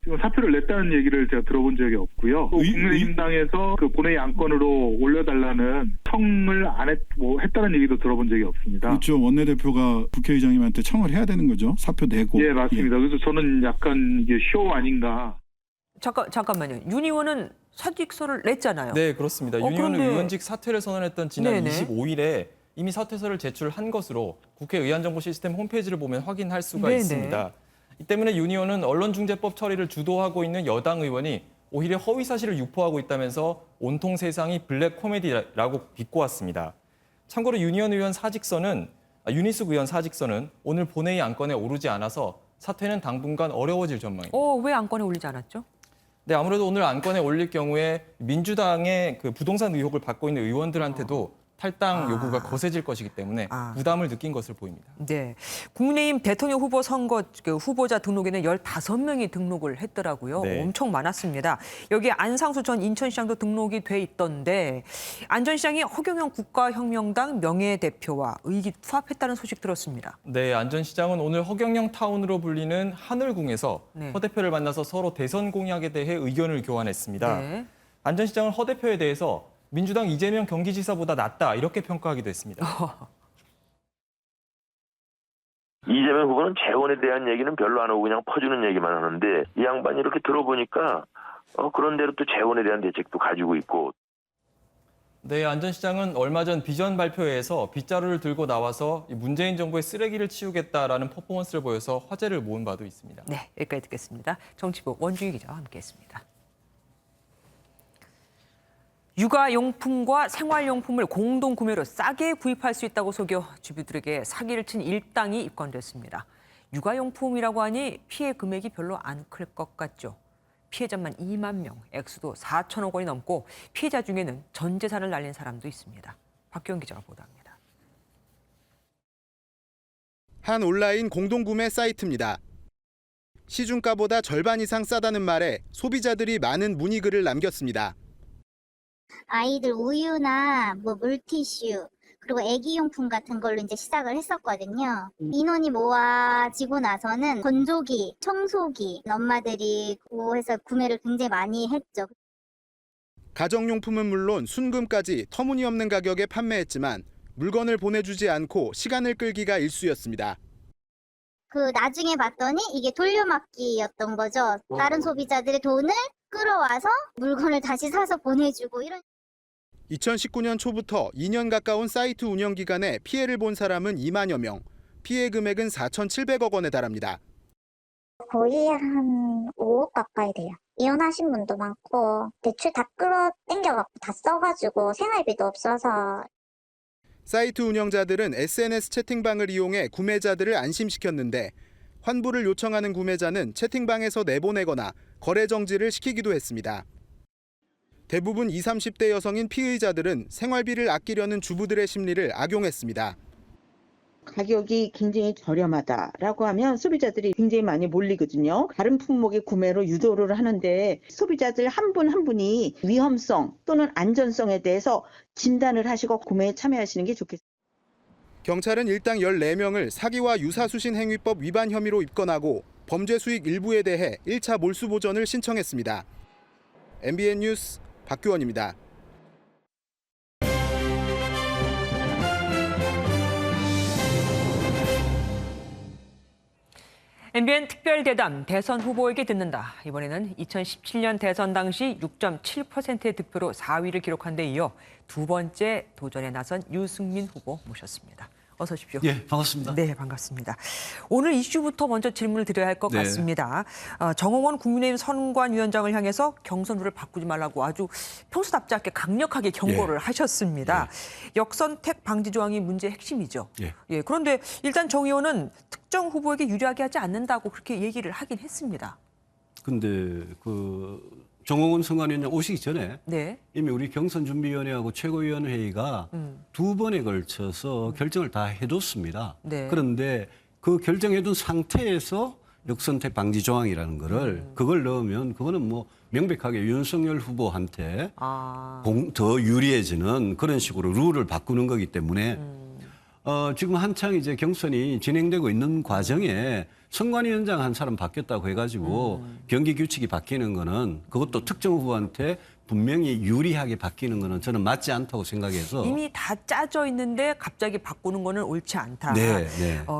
지금 사표를 냈다는 얘기를 제가 들어본 적이 없고요. 국민의힘당에서 그 본회의 안건으로 올려달라는 청을 했다는 얘기도 들어본 적이 없습니다. 그렇죠. 원내대표가 국회의장님한테 청을 해야 되는 거죠. 사표 내고. 예, 맞습니다. 그래서 저는 약간 이게 쇼 아닌가. 잠깐만요. 윤 의원은 사직서를 냈잖아요. 네, 그렇습니다. 윤 의원은 그런데... 의원직 사퇴를 선언했던 지난 네네. 25일에 이미 사퇴서를 제출한 것으로 국회 의안정보 시스템 홈페이지를 보면 확인할 수가 네네. 있습니다. 이 때문에 윤 의원은 언론중재법 처리를 주도하고 있는 여당 의원이 오히려 허위 사실을 유포하고 있다면서 온통 세상이 블랙 코미디라고 비꼬았습니다. 참고로 윤희숙 의원 사직서는 오늘 본회의 안건에 오르지 않아서 사퇴는 당분간 어려워질 전망입니다. 왜 안건에 올리지 않았죠? 네, 아무래도 오늘 안건에 올릴 경우에 민주당의 그 부동산 의혹을 받고 있는 의원들한테도 탈당 요구가 거세질 것이기 때문에 부담을 느낀 것으로 보입니다. 네, 국민의힘 대통령 후보 선거 후보자 등록에는 15명이 등록을 했더라고요. 네. 엄청 많았습니다. 여기에 안상수 전 인천시장도 등록이 돼 있던데 안 전 시장이 허경영 국가혁명당 명예대표와 의기투합했다는 소식 들었습니다. 네, 안 전 시장은 오늘 허경영 타운으로 불리는 하늘궁에서 허 대표를 만나서 서로 대선 공약에 대해 의견을 교환했습니다. 네. 안 전 시장은 허 대표에 대해서 민주당 이재명 경기지사보다 낫다 이렇게 평가하기도 했습니다. 이재명 후보는 재원에 대한 얘기는 별로 안 하고 그냥 퍼주는 얘기만 하는데 이 양반이 이렇게 들어보니까 그런 대로 또 재원에 대한 대책도 가지고 있고. 네, 안 전 시장은 얼마 전 비전 발표회에서 빗자루를 들고 나와서 문재인 정부의 쓰레기를 치우겠다라는 퍼포먼스를 보여서 화제를 모은 바도 있습니다. 네, 여기까지 듣겠습니다. 정치부 원주희 기자와 함께했습니다. 육아용품과 생활용품을 공동구매로 싸게 구입할 수 있다고 속여 주부들에게 사기를 친 일당이 입건됐습니다. 육아용품이라고 하니 피해 금액이 별로 안 클 것 같죠. 피해자만 2만 명, 액수도 4천억 원이 넘고 피해자 중에는 전 재산을 날린 사람도 있습니다. 박기영 기자가 보도합니다. 한 온라인 공동구매 사이트입니다. 시중가보다 절반 이상 싸다는 말에 소비자들이 많은 문의글을 남겼습니다. 아이들 우유나 물티슈 그리고 애기용품 같은 걸로 이제 시작을 했었거든요. 인원이 모아지고 나서는 건조기, 청소기 엄마들이 해서 구매를 굉장히 많이 했죠. 가정용품은 물론 순금까지 터무니없는 가격에 판매했지만 물건을 보내주지 않고 시간을 끌기가 일쑤였습니다. 나중에 봤더니 이게 돌려막기였던 거죠. 다른 소비자들의 돈을 끌어와서 물건을 다시 사서 보내주고 이런. 2019년 초부터 2년 가까운 사이트 운영 기간에 피해를 본 사람은 2만여 명, 피해 금액은 4,700억 원에 달합니다. 거의 한 5억 가까이 돼요. 이혼하신 분도 많고 대출 다 끌어당겨갖고 다 써가지고 생활비도 없어서. 사이트 운영자들은 SNS 채팅방을 이용해 구매자들을 안심시켰는데 환불을 요청하는 구매자는 채팅방에서 내보내거나 거래 정지를 시키기도 했습니다. 대부분 20, 30대 여성인 피의자들은 생활비를 아끼려는 주부들의 심리를 악용했습니다. 가격이 굉장히 저렴하다라고 하면 소비자들이 굉장히 많이 몰리거든요. 다른 품목의 구매로 유도를 하는데 소비자들 한 분 한 분이 위험성 또는 안전성에 대해서 진단을 하시고 구매에 참여하시는 게 좋겠습니다. 경찰은 일당 14명을 사기와 유사수신 행위법 위반 혐의로 입건하고 범죄 수익 일부에 대해 1차 몰수보전을 신청했습니다. MBN 뉴스 박규원입니다. MBN 특별대담 대선 후보에게 듣는다. 이번에는 2017년 대선 당시 6.7%의 득표로 4위를 기록한 데 이어 두 번째 도전에 나선 유승민 후보 모셨습니다. 어서 오십시오. 예, 반갑습니다. 네, 반갑습니다. 오늘 이슈부터 먼저 질문을 드려야 할 것 네. 같습니다. 정홍원 국민의힘 선관위원장을 향해서 경선룰을 바꾸지 말라고 아주 평소답지 않게 강력하게 경고를 하셨습니다. 역선택 방지 조항이 문제의 핵심이죠. 예, 그런데 일단 정 의원은 특정 후보에게 유리하게 하지 않는다고 그렇게 얘기를 하긴 했습니다. 근데 정홍원 선관위원장 오시기 전에 이미 우리 경선준비위원회하고 최고위원회의가 두 번에 걸쳐서 결정을 다 해뒀습니다. 그런데 그 결정해둔 상태에서 역선택 방지 조항이라는 거를 그걸 넣으면 그거는 뭐 명백하게 윤석열 후보한테 더 유리해지는 그런 식으로 룰을 바꾸는 거기 때문에 지금 한창 이제 경선이 진행되고 있는 과정에 선관위원장 한 사람 바뀌었다고 해가지고 경기 규칙이 바뀌는 거는 그것도 특정 후보한테 분명히 유리하게 바뀌는 거는 저는 맞지 않다고 생각해서 이미 다 짜져 있는데 갑자기 바꾸는 거는 옳지 않다.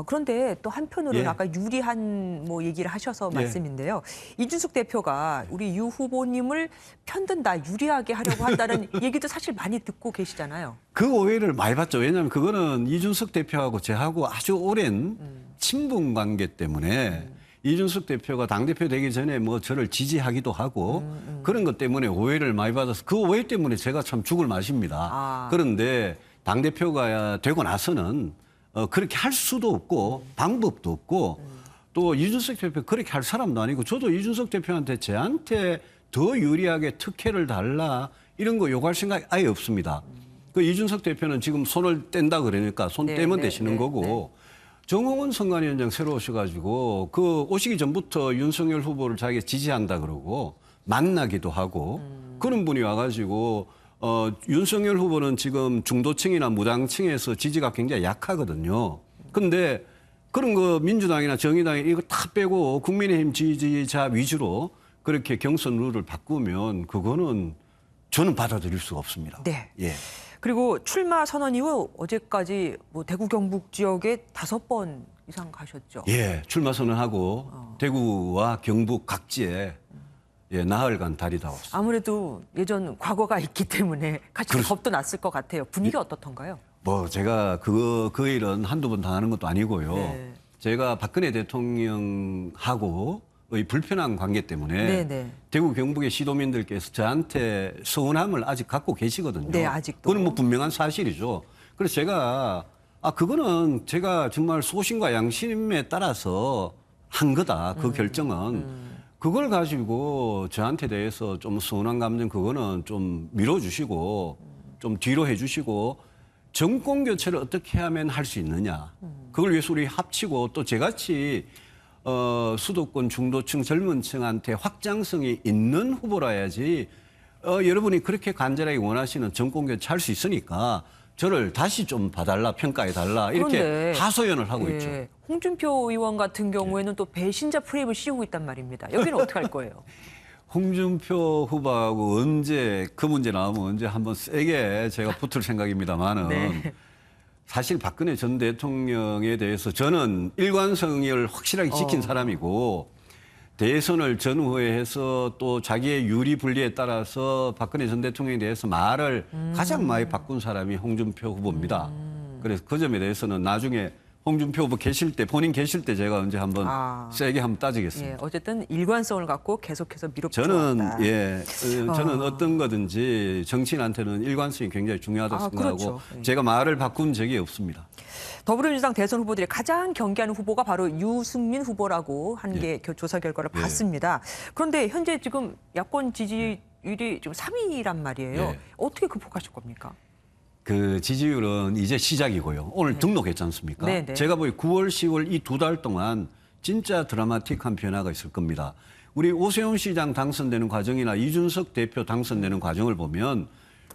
그런데 또 한편으로는 아까 유리한 얘기를 하셔서 말씀인데요. 이준석 대표가 우리 유 후보님을 편든다, 유리하게 하려고 한다는 얘기도 사실 많이 듣고 계시잖아요. 그 오해를 많이 받죠. 왜냐하면 그거는 이준석 대표하고 저하고 아주 오랜 친분 관계 때문에 이준석 대표가 당대표 되기 전에 저를 지지하기도 하고 그런 것 때문에 오해를 많이 받아서 그 오해 때문에 제가 참 죽을 맛입니다. 그런데 당대표가 되고 나서는 그렇게 할 수도 없고 방법도 없고 또 이준석 대표 그렇게 할 사람도 아니고 저도 이준석 대표한테 저한테 더 유리하게 특혜를 달라 이런 거 요구할 생각이 아예 없습니다. 그 이준석 대표는 지금 손을 뗀다 그러니까 손 떼면 되시는 거고 정홍원 선관위원장 새로 오셔가지고 오시기 전부터 윤석열 후보를 자기가 지지한다 그러고 만나기도 하고 그런 분이 와가지고 윤석열 후보는 지금 중도층이나 무당층에서 지지가 굉장히 약하거든요. 근데 그런 거 민주당이나 정의당이 이거 다 빼고 국민의힘 지지자 위주로 그렇게 경선 룰을 바꾸면 그거는 저는 받아들일 수가 없습니다. 예. 그리고 출마 선언 이후 어제까지 대구 경북 지역에 5번 이상 가셨죠? 예, 출마 선언하고 대구와 경북 각지에 나흘간 다니다 왔습니다. 아무래도 예전 과거가 있기 때문에 같이 겁도 났을 것 같아요. 분위기 어떻던가요? 뭐 제가 그 일은 한두 번 당하는 것도 아니고요. 네. 제가 박근혜 대통령하고의 불편한 관계 때문에 네. 대구 경북의 시도민들께서 저한테 서운함을 아직 갖고 계시거든요. 네, 아직도. 그건 뭐 분명한 사실이죠. 그래서 제가 그거는 제가 정말 소신과 양심에 따라서 한 거다. 그 결정은. 그걸 가지고 저한테 대해서 좀 서운한 감정 그거는 좀 밀어주시고 좀 뒤로 해주시고 정권 교체를 어떻게 하면 할 수 있느냐. 그걸 위해서 우리 합치고 또 저같이 수도권 중도층 젊은 층한테 확장성이 있는 후보라야지 여러분이 그렇게 간절하게 원하시는 정권 교체 할 수 있으니까 저를 다시 좀 봐달라 평가해달라 이렇게 그런데, 하소연을 하고 있죠. 홍준표 의원 같은 경우에는 또 배신자 프레임을 씌우고 있단 말입니다. 여기는 어떻게 할 거예요? 홍준표 후보하고 언제 그 문제 나오면 언제 한번 세게 제가 붙을 생각입니다만은 네. 사실 박근혜 전 대통령에 대해서 저는 일관성을 확실하게 지킨 사람이고 대선을 전후에 해서 또 자기의 유리 분리에 따라서 박근혜 전 대통령에 대해서 말을 가장 많이 바꾼 사람이 홍준표 후보입니다. 그래서 그 점에 대해서는 나중에 홍준표 후보 계실 때 본인 계실 때 제가 언제 한번 세게 한번 따지겠습니다. 예, 어쨌든 일관성을 갖고 계속해서 밀어붙여 저는 왔다. 저는 어떤 거든지 정치인한테는 일관성이 굉장히 중요하다고 생각하고 그렇죠. 제가 말을 바꾼 적이 없습니다. 더불어민주당 대선 후보들이 가장 경계하는 후보가 바로 유승민 후보라고 한 게 조사 결과를 봤습니다. 그런데 현재 지금 야권 지지율이 지금 3위란 말이에요. 어떻게 극복하실 겁니까? 그 지지율은 이제 시작이고요. 오늘 등록했지 않습니까? 네네. 제가 보기 9월, 10월 이 2달 동안 진짜 드라마틱한 변화가 있을 겁니다. 우리 오세훈 시장 당선되는 과정이나 이준석 대표 당선되는 과정을 보면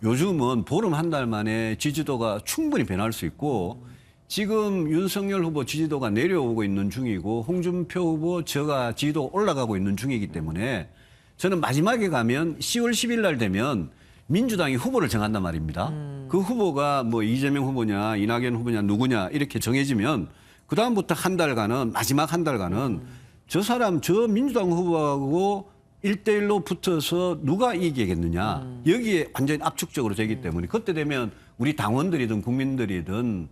요즘은 보름 한 달 만에 지지도가 충분히 변할 수 있고 지금 윤석열 후보 지지도가 내려오고 있는 중이고 홍준표 후보 저가 지지도가 올라가고 있는 중이기 때문에 저는 마지막에 가면 10월 10일 날 되면 민주당이 후보를 정한단 말입니다. 그 후보가 뭐 이재명 후보냐 이낙연 후보냐 누구냐 이렇게 정해지면 그다음부터 한 달간은 마지막 한 달간은 저 민주당 후보하고 1대1로 붙어서 누가 이기겠느냐 여기에 완전히 압축적으로 되기 때문에 그때 되면 우리 당원들이든 국민들이든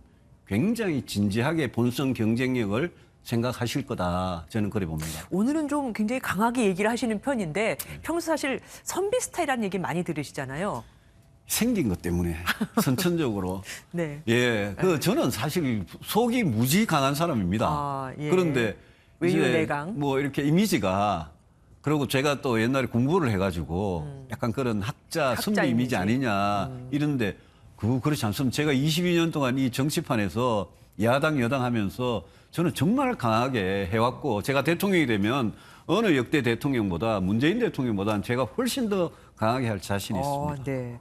굉장히 진지하게 본선 경쟁력을 생각하실 거다. 저는 그래 봅니다. 오늘은 좀 굉장히 강하게 얘기를 하시는 편인데 평소 사실 선비 스타일이라는 얘기 많이 들으시잖아요. 생긴 것 때문에 선천적으로. 네. 예, 저는 사실 속이 무지 강한 사람입니다. 그런데 외유내강. 뭐 이렇게 이미지가 그리고 제가 또 옛날에 공부를 해가지고 약간 그런 학자 선비 이미지 아니냐 이런데 그렇지 않습니다. 제가 22년 동안 이 정치판에서 야당 여당 하면서 저는 정말 강하게 해왔고 제가 대통령이 되면 어느 역대 대통령보다 문재인 대통령보다는 제가 훨씬 더 강하게 할 자신이 있습니다. 네.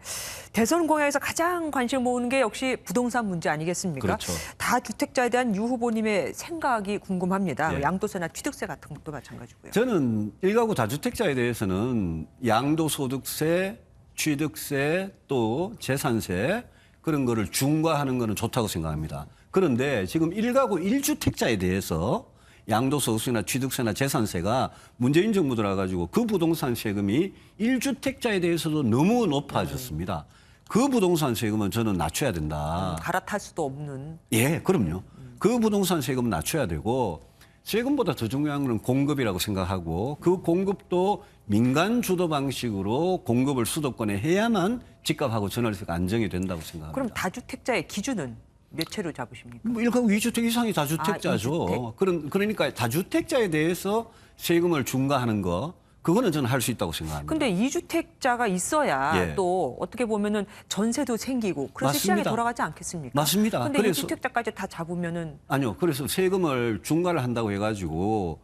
대선 공약에서 가장 관심 모으는 게 역시 부동산 문제 아니겠습니까? 그렇죠. 다주택자에 대한 유 후보님의 생각이 궁금합니다. 예. 양도세나 취득세 같은 것도 마찬가지고요. 저는 1가구 다주택자에 대해서는 양도소득세, 취득세 또 재산세 그런 거를 중과하는 거는 좋다고 생각합니다. 그런데 지금 1가구 1주택자에 대해서 양도소득세나 취득세나 재산세가 문재인 정부 들어가지고 그 부동산 세금이 1주택자에 대해서도 너무 높아졌습니다. 그 부동산 세금은 저는 낮춰야 된다. 갈아탈 수도 없는. 예, 그럼요. 그 부동산 세금은 낮춰야 되고 세금보다 더 중요한 건 공급이라고 생각하고 그 공급도 민간 주도 방식으로 공급을 수도권에 해야만 집값하고 전월세가 안정이 된다고 생각합니다. 그럼 다주택자의 기준은 몇 채로 잡으십니까? 뭐 1가구 2주택 이상이 다주택자죠. 그러니까 다주택자에 대해서 세금을 중과하는 거 그거는 저는 할 수 있다고 생각합니다. 근데 2주택자가 있어야 또 어떻게 보면은 전세도 생기고 그래서 시장이 돌아가지 않겠습니까? 맞습니다. 근데 그래서 2주택자까지 다 잡으면은 아니요. 그래서 세금을 중과를 한다고 해가지고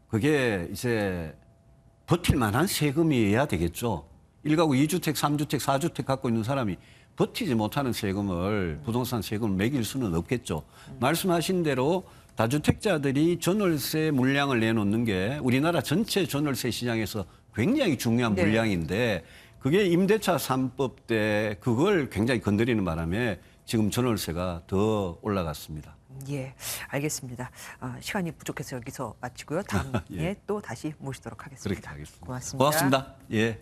그게 이제 버틸 만한 세금이어야 되겠죠. 1가구 2주택, 3주택, 4주택 갖고 있는 사람이 버티지 못하는 세금을 부동산 세금을 매길 수는 없겠죠. 말씀하신 대로 다주택자들이 전월세 물량을 내놓는 게 우리나라 전체 전월세 시장에서 굉장히 중요한 물량인데 그게 임대차 3법 때 그걸 굉장히 건드리는 바람에 지금 전월세가 더 올라갔습니다. 예, 알겠습니다. 시간이 부족해서 여기서 마치고요. 다음에 예. 또 다시 모시도록 하겠습니다. 그렇게 하겠습니다. 고맙습니다. 고맙습니다. 예.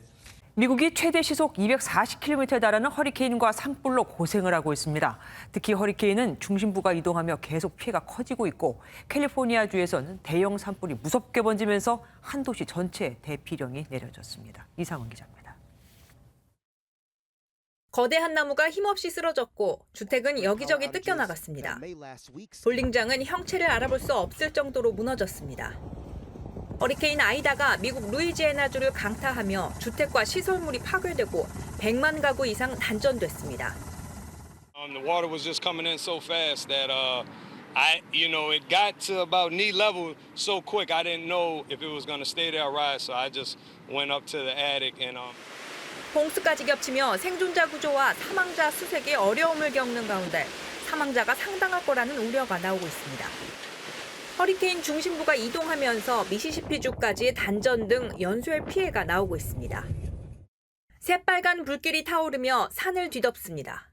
미국이 최대 시속 240km에 달하는 허리케인과 산불로 고생을 하고 있습니다. 특히 허리케인은 중심부가 이동하며 계속 피해가 커지고 있고 캘리포니아주에서는 대형 산불이 무섭게 번지면서 한 도시 전체에 대피령이 내려졌습니다. 이상은 기자입니다. 거대한 나무가 힘없이 쓰러졌고 주택은 여기저기 뜯겨나갔습니다. 볼링장은 형체를 알아볼 수 없을 정도로 무너졌습니다. 허리케인 아이다가 미국 루이지애나주를 강타하며 주택과 시설물이 파괴되고 100만 가구 이상 단전됐습니다. The water was just coming in so fast that it got to about knee level so quick. I didn't know if it was going to stay there or rise, so I just went up to the attic and 홍수까지 겹치며 생존자 구조와 사망자 수색에 어려움을 겪는 가운데 사망자가 상당할 거라는 우려가 나오고 있습니다. 허리케인 중심부가 이동하면서 미시시피주까지 단전 등 연쇄 피해가 나오고 있습니다. 새빨간 불길이 타오르며 산을 뒤덮습니다.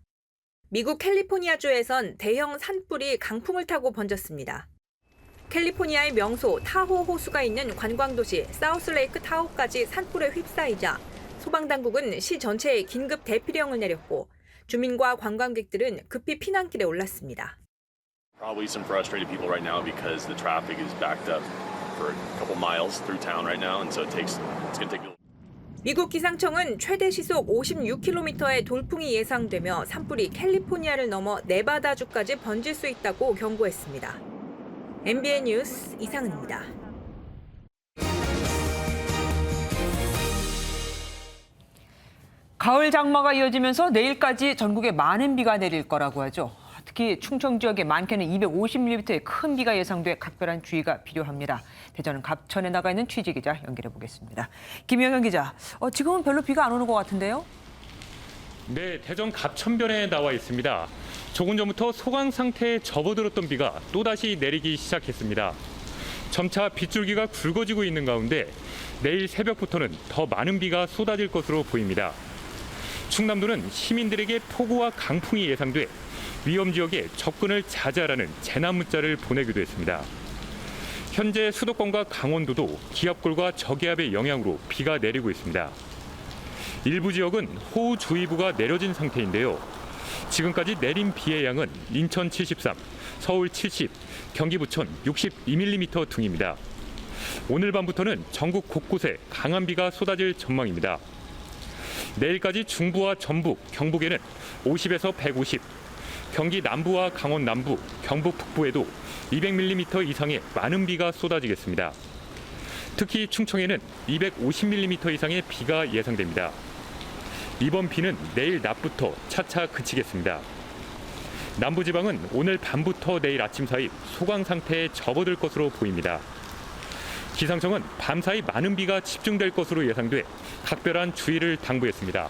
미국 캘리포니아주에선 대형 산불이 강풍을 타고 번졌습니다. 캘리포니아의 명소 타호 호수가 있는 관광도시 사우스레이크 타호까지 산불에 휩싸이자 소방당국은 시 전체에 긴급 대피령을 내렸고 주민과 관광객들은 급히 피난길에 올랐습니다. Probably some frustrated people right now because the traffic is backed up for a couple miles through town right now, and so it's going to take. 미국 기상청은 최대 시속 56km의 돌풍이 예상되며 산불이 캘리포니아를 넘어 네바다주까지 번질 수 있다고 경고했습니다. MBN 뉴스 이상은입니다. 가을 장마가 이어지면서 내일까지 전국에 많은 비가 내릴 거라고 하죠. 특히 충청 지역에 많게는 250mm의 큰 비가 예상돼 각별한 주의가 필요합니다. 대전 갑천에 나가 있는 취재기자 연결해 보겠습니다. 김영현 기자, 지금은 별로 비가 안 오는 것 같은데요? 네, 대전 갑천변에 나와 있습니다. 조금 전부터 소강 상태에 접어들었던 비가 또다시 내리기 시작했습니다. 점차 빗줄기가 굵어지고 있는 가운데 내일 새벽부터는 더 많은 비가 쏟아질 것으로 보입니다. 충남도는 시민들에게 폭우와 강풍이 예상돼 위험 지역에 접근을 자제하라는 재난 문자를 보내기도 했습니다. 현재 수도권과 강원도도 기압골과 저기압의 영향으로 비가 내리고 있습니다. 일부 지역은 호우주의보가 내려진 상태인데요. 지금까지 내린 비의 양은 인천 73, 서울 70, 경기 부천 62mm 등입니다. 오늘 밤부터는 전국 곳곳에 강한 비가 쏟아질 전망입니다. 내일까지 중부와 전북, 경북에는 50에서 150, 경기 남부와 강원 남부, 경북 북부에도 200mm 이상의 많은 비가 쏟아지겠습니다. 특히 충청에는 250mm 이상의 비가 예상됩니다. 이번 비는 내일 낮부터 차차 그치겠습니다. 남부지방은 오늘 밤부터 내일 아침 사이 소강 상태에 접어들 것으로 보입니다. 기상청은 밤사이 많은 비가 집중될 것으로 예상돼 각별한 주의를 당부했습니다.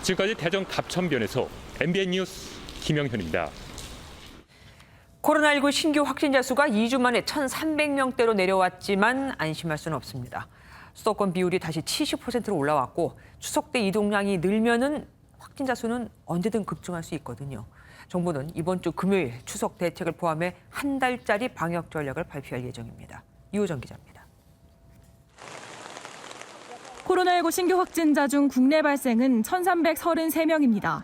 지금까지 대전 갑천변에서 MBN 뉴스 김영현입니다. 코로나19 신규 확진자 수가 2주 만에 1,300명대로 내려왔지만 안심할 수는 없습니다. 수도권 비율이 다시 70%로 올라왔고 추석 때 이동량이 늘면은 확진자 수는 언제든 급증할 수 있거든요. 정부는 이번 주 금요일 추석 대책을 포함해 한 달짜리 방역 전략을 발표할 예정입니다. 유호정 기자입니다. 코로나19 신규 확진자 중 국내 발생은 1,333명입니다.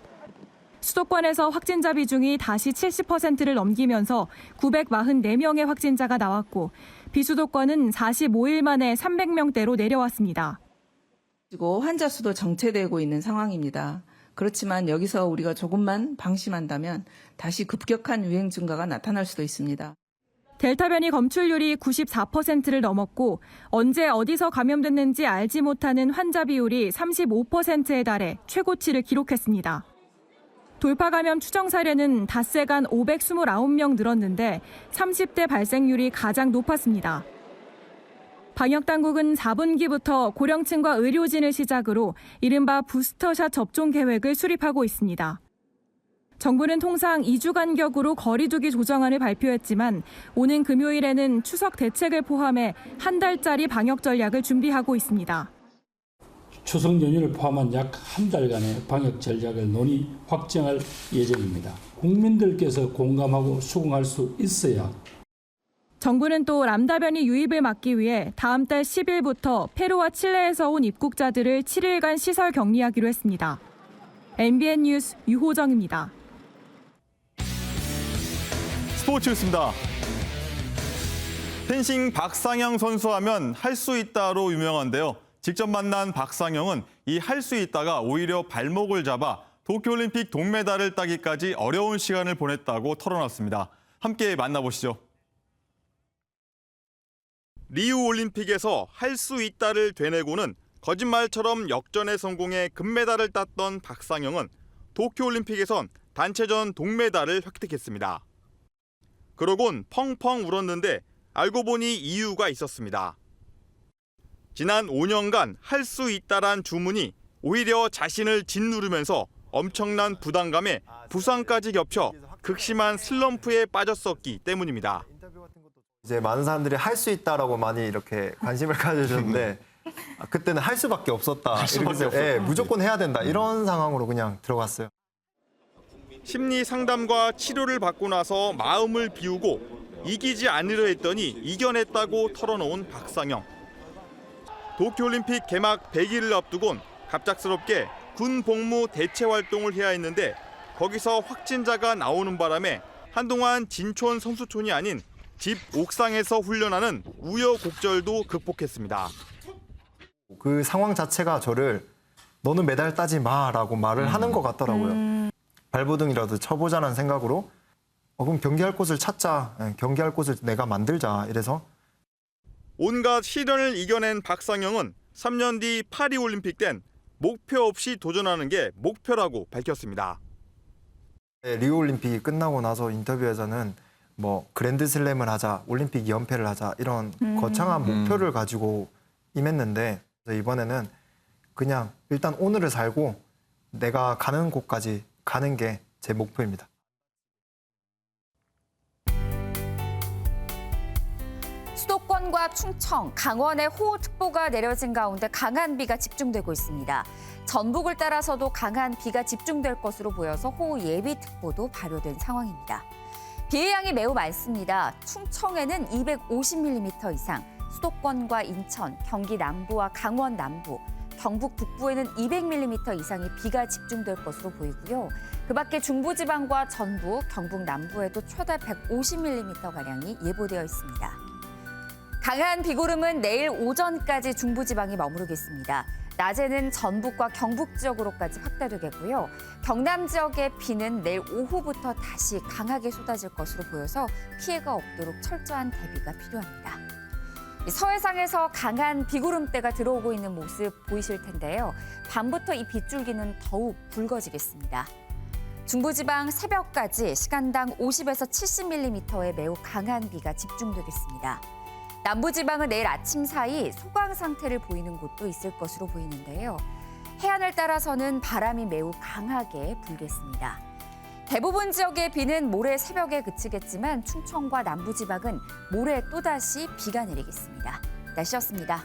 수도권에서 확진자 비중이 다시 70%를 넘기면서 944명의 확진자가 나왔고 비수도권은 45일 만에 300명대로 내려왔습니다. 그리고 환자 수도 정체되고 있는 상황입니다. 그렇지만 여기서 우리가 조금만 방심한다면 다시 급격한 유행 증가가 나타날 수도 있습니다. 델타 변이 검출률이 94%를 넘었고 언제 어디서 감염됐는지 알지 못하는 환자 비율이 35%에 달해 최고치를 기록했습니다. 돌파 감염 추정 사례는 닷새간 529명 늘었는데 30대 발생률이 가장 높았습니다. 방역당국은 4분기부터 고령층과 의료진을 시작으로 이른바 부스터샷 접종 계획을 수립하고 있습니다. 정부는 통상 2주 간격으로 거리 두기 조정안을 발표했지만 오는 금요일에는 추석 대책을 포함해 한 달짜리 방역 전략을 준비하고 있습니다. 추석 연휴를 포함한 약 한 달간의 방역 전략을 논의 확정할 예정입니다. 국민들께서 공감하고 수긍할 수 있어야 정부는 또 람다 변이 유입을 막기 위해 다음 달 10일부터 페루와 칠레에서 온 입국자들을 7일간 시설 격리하기로 했습니다. MBN 뉴스 유호정입니다. 스포츠였습니다. 펜싱 박상영 선수 하면 할 수 있다로 유명한데요. 직접 만난 박상영은 이 할 수 있다가 오히려 발목을 잡아 도쿄올림픽 동메달을 따기까지 어려운 시간을 보냈다고 털어놨습니다. 함께 만나보시죠. 리우 올림픽에서 할 수 있다를 되뇌고는 거짓말처럼 역전에 성공해 금메달을 땄던 박상영은 도쿄올림픽에선 단체전 동메달을 획득했습니다. 그러곤 펑펑 울었는데 알고 보니 이유가 있었습니다. 지난 5년간 할 수 있다란 주문이 오히려 자신을 짓누르면서 엄청난 부담감에 부상까지 겹쳐 극심한 슬럼프에 빠졌었기 때문입니다. 이제 많은 사람들이 할 수 있다라고 많이 이렇게 관심을 가져줬는데 그때는 할 수밖에 없었다. 무조건 해야 된다. 이런 상황으로 그냥 들어갔어요. 심리 상담과 치료를 받고 나서 마음을 비우고 이기지 않으려 했더니 이겨냈다고 털어놓은 박상영. 도쿄올림픽 개막 100일을 앞두곤 갑작스럽게 군 복무 대체 활동을 해야 했는데 거기서 확진자가 나오는 바람에 한동안 진촌 선수촌이 아닌 집 옥상에서 훈련하는 우여곡절도 극복했습니다. 그 상황 자체가 저를 너는 메달 따지 마라고 말을 하는 것 같더라고요. 발버둥이라도 쳐보자는 생각으로 그럼 경기할 곳을 찾자. 경기할 곳을 내가 만들자. 이래서 온갖 시련을 이겨낸 박상영은 3년 뒤 파리올림픽 땐 목표 없이 도전하는 게 목표라고 밝혔습니다. 리우올림픽이 끝나고 나서 인터뷰에서는 그랜드슬램을 하자, 올림픽 2연패를 하자 이런 거창한 목표를 가지고 임했는데 이번에는 그냥 일단 오늘을 살고 내가 가는 곳까지 가는 게 제 목표입니다. 수도권과 충청, 강원에 호우특보가 내려진 가운데 강한 비가 집중되고 있습니다. 전북을 따라서도 강한 비가 집중될 것으로 보여서 호우 예비특보도 발효된 상황입니다. 비의 양이 매우 많습니다. 충청에는 250mm 이상, 수도권과 인천, 경기 남부와 강원 남부, 경북 북부에는 200mm 이상의 비가 집중될 것으로 보이고요. 그 밖에 중부지방과 전북, 경북 남부에도 최대 150mm가량이 예보되어 있습니다. 강한 비구름은 내일 오전까지 중부지방에 머무르겠습니다. 낮에는 전북과 경북 지역으로까지 확대되겠고요. 경남 지역의 비는 내일 오후부터 다시 강하게 쏟아질 것으로 보여서 피해가 없도록 철저한 대비가 필요합니다. 서해상에서 강한 비구름대가 들어오고 있는 모습 보이실 텐데요. 밤부터 이 빗줄기는 더욱 붉어지겠습니다. 중부지방 새벽까지 시간당 50에서 70mm의 매우 강한 비가 집중되겠습니다. 남부지방은 내일 아침 사이 소강 상태를 보이는 곳도 있을 것으로 보이는데요. 해안을 따라서는 바람이 매우 강하게 불겠습니다. 대부분 지역의 비는 모레 새벽에 그치겠지만 충청과 남부지방은 모레 또다시 비가 내리겠습니다. 날씨였습니다.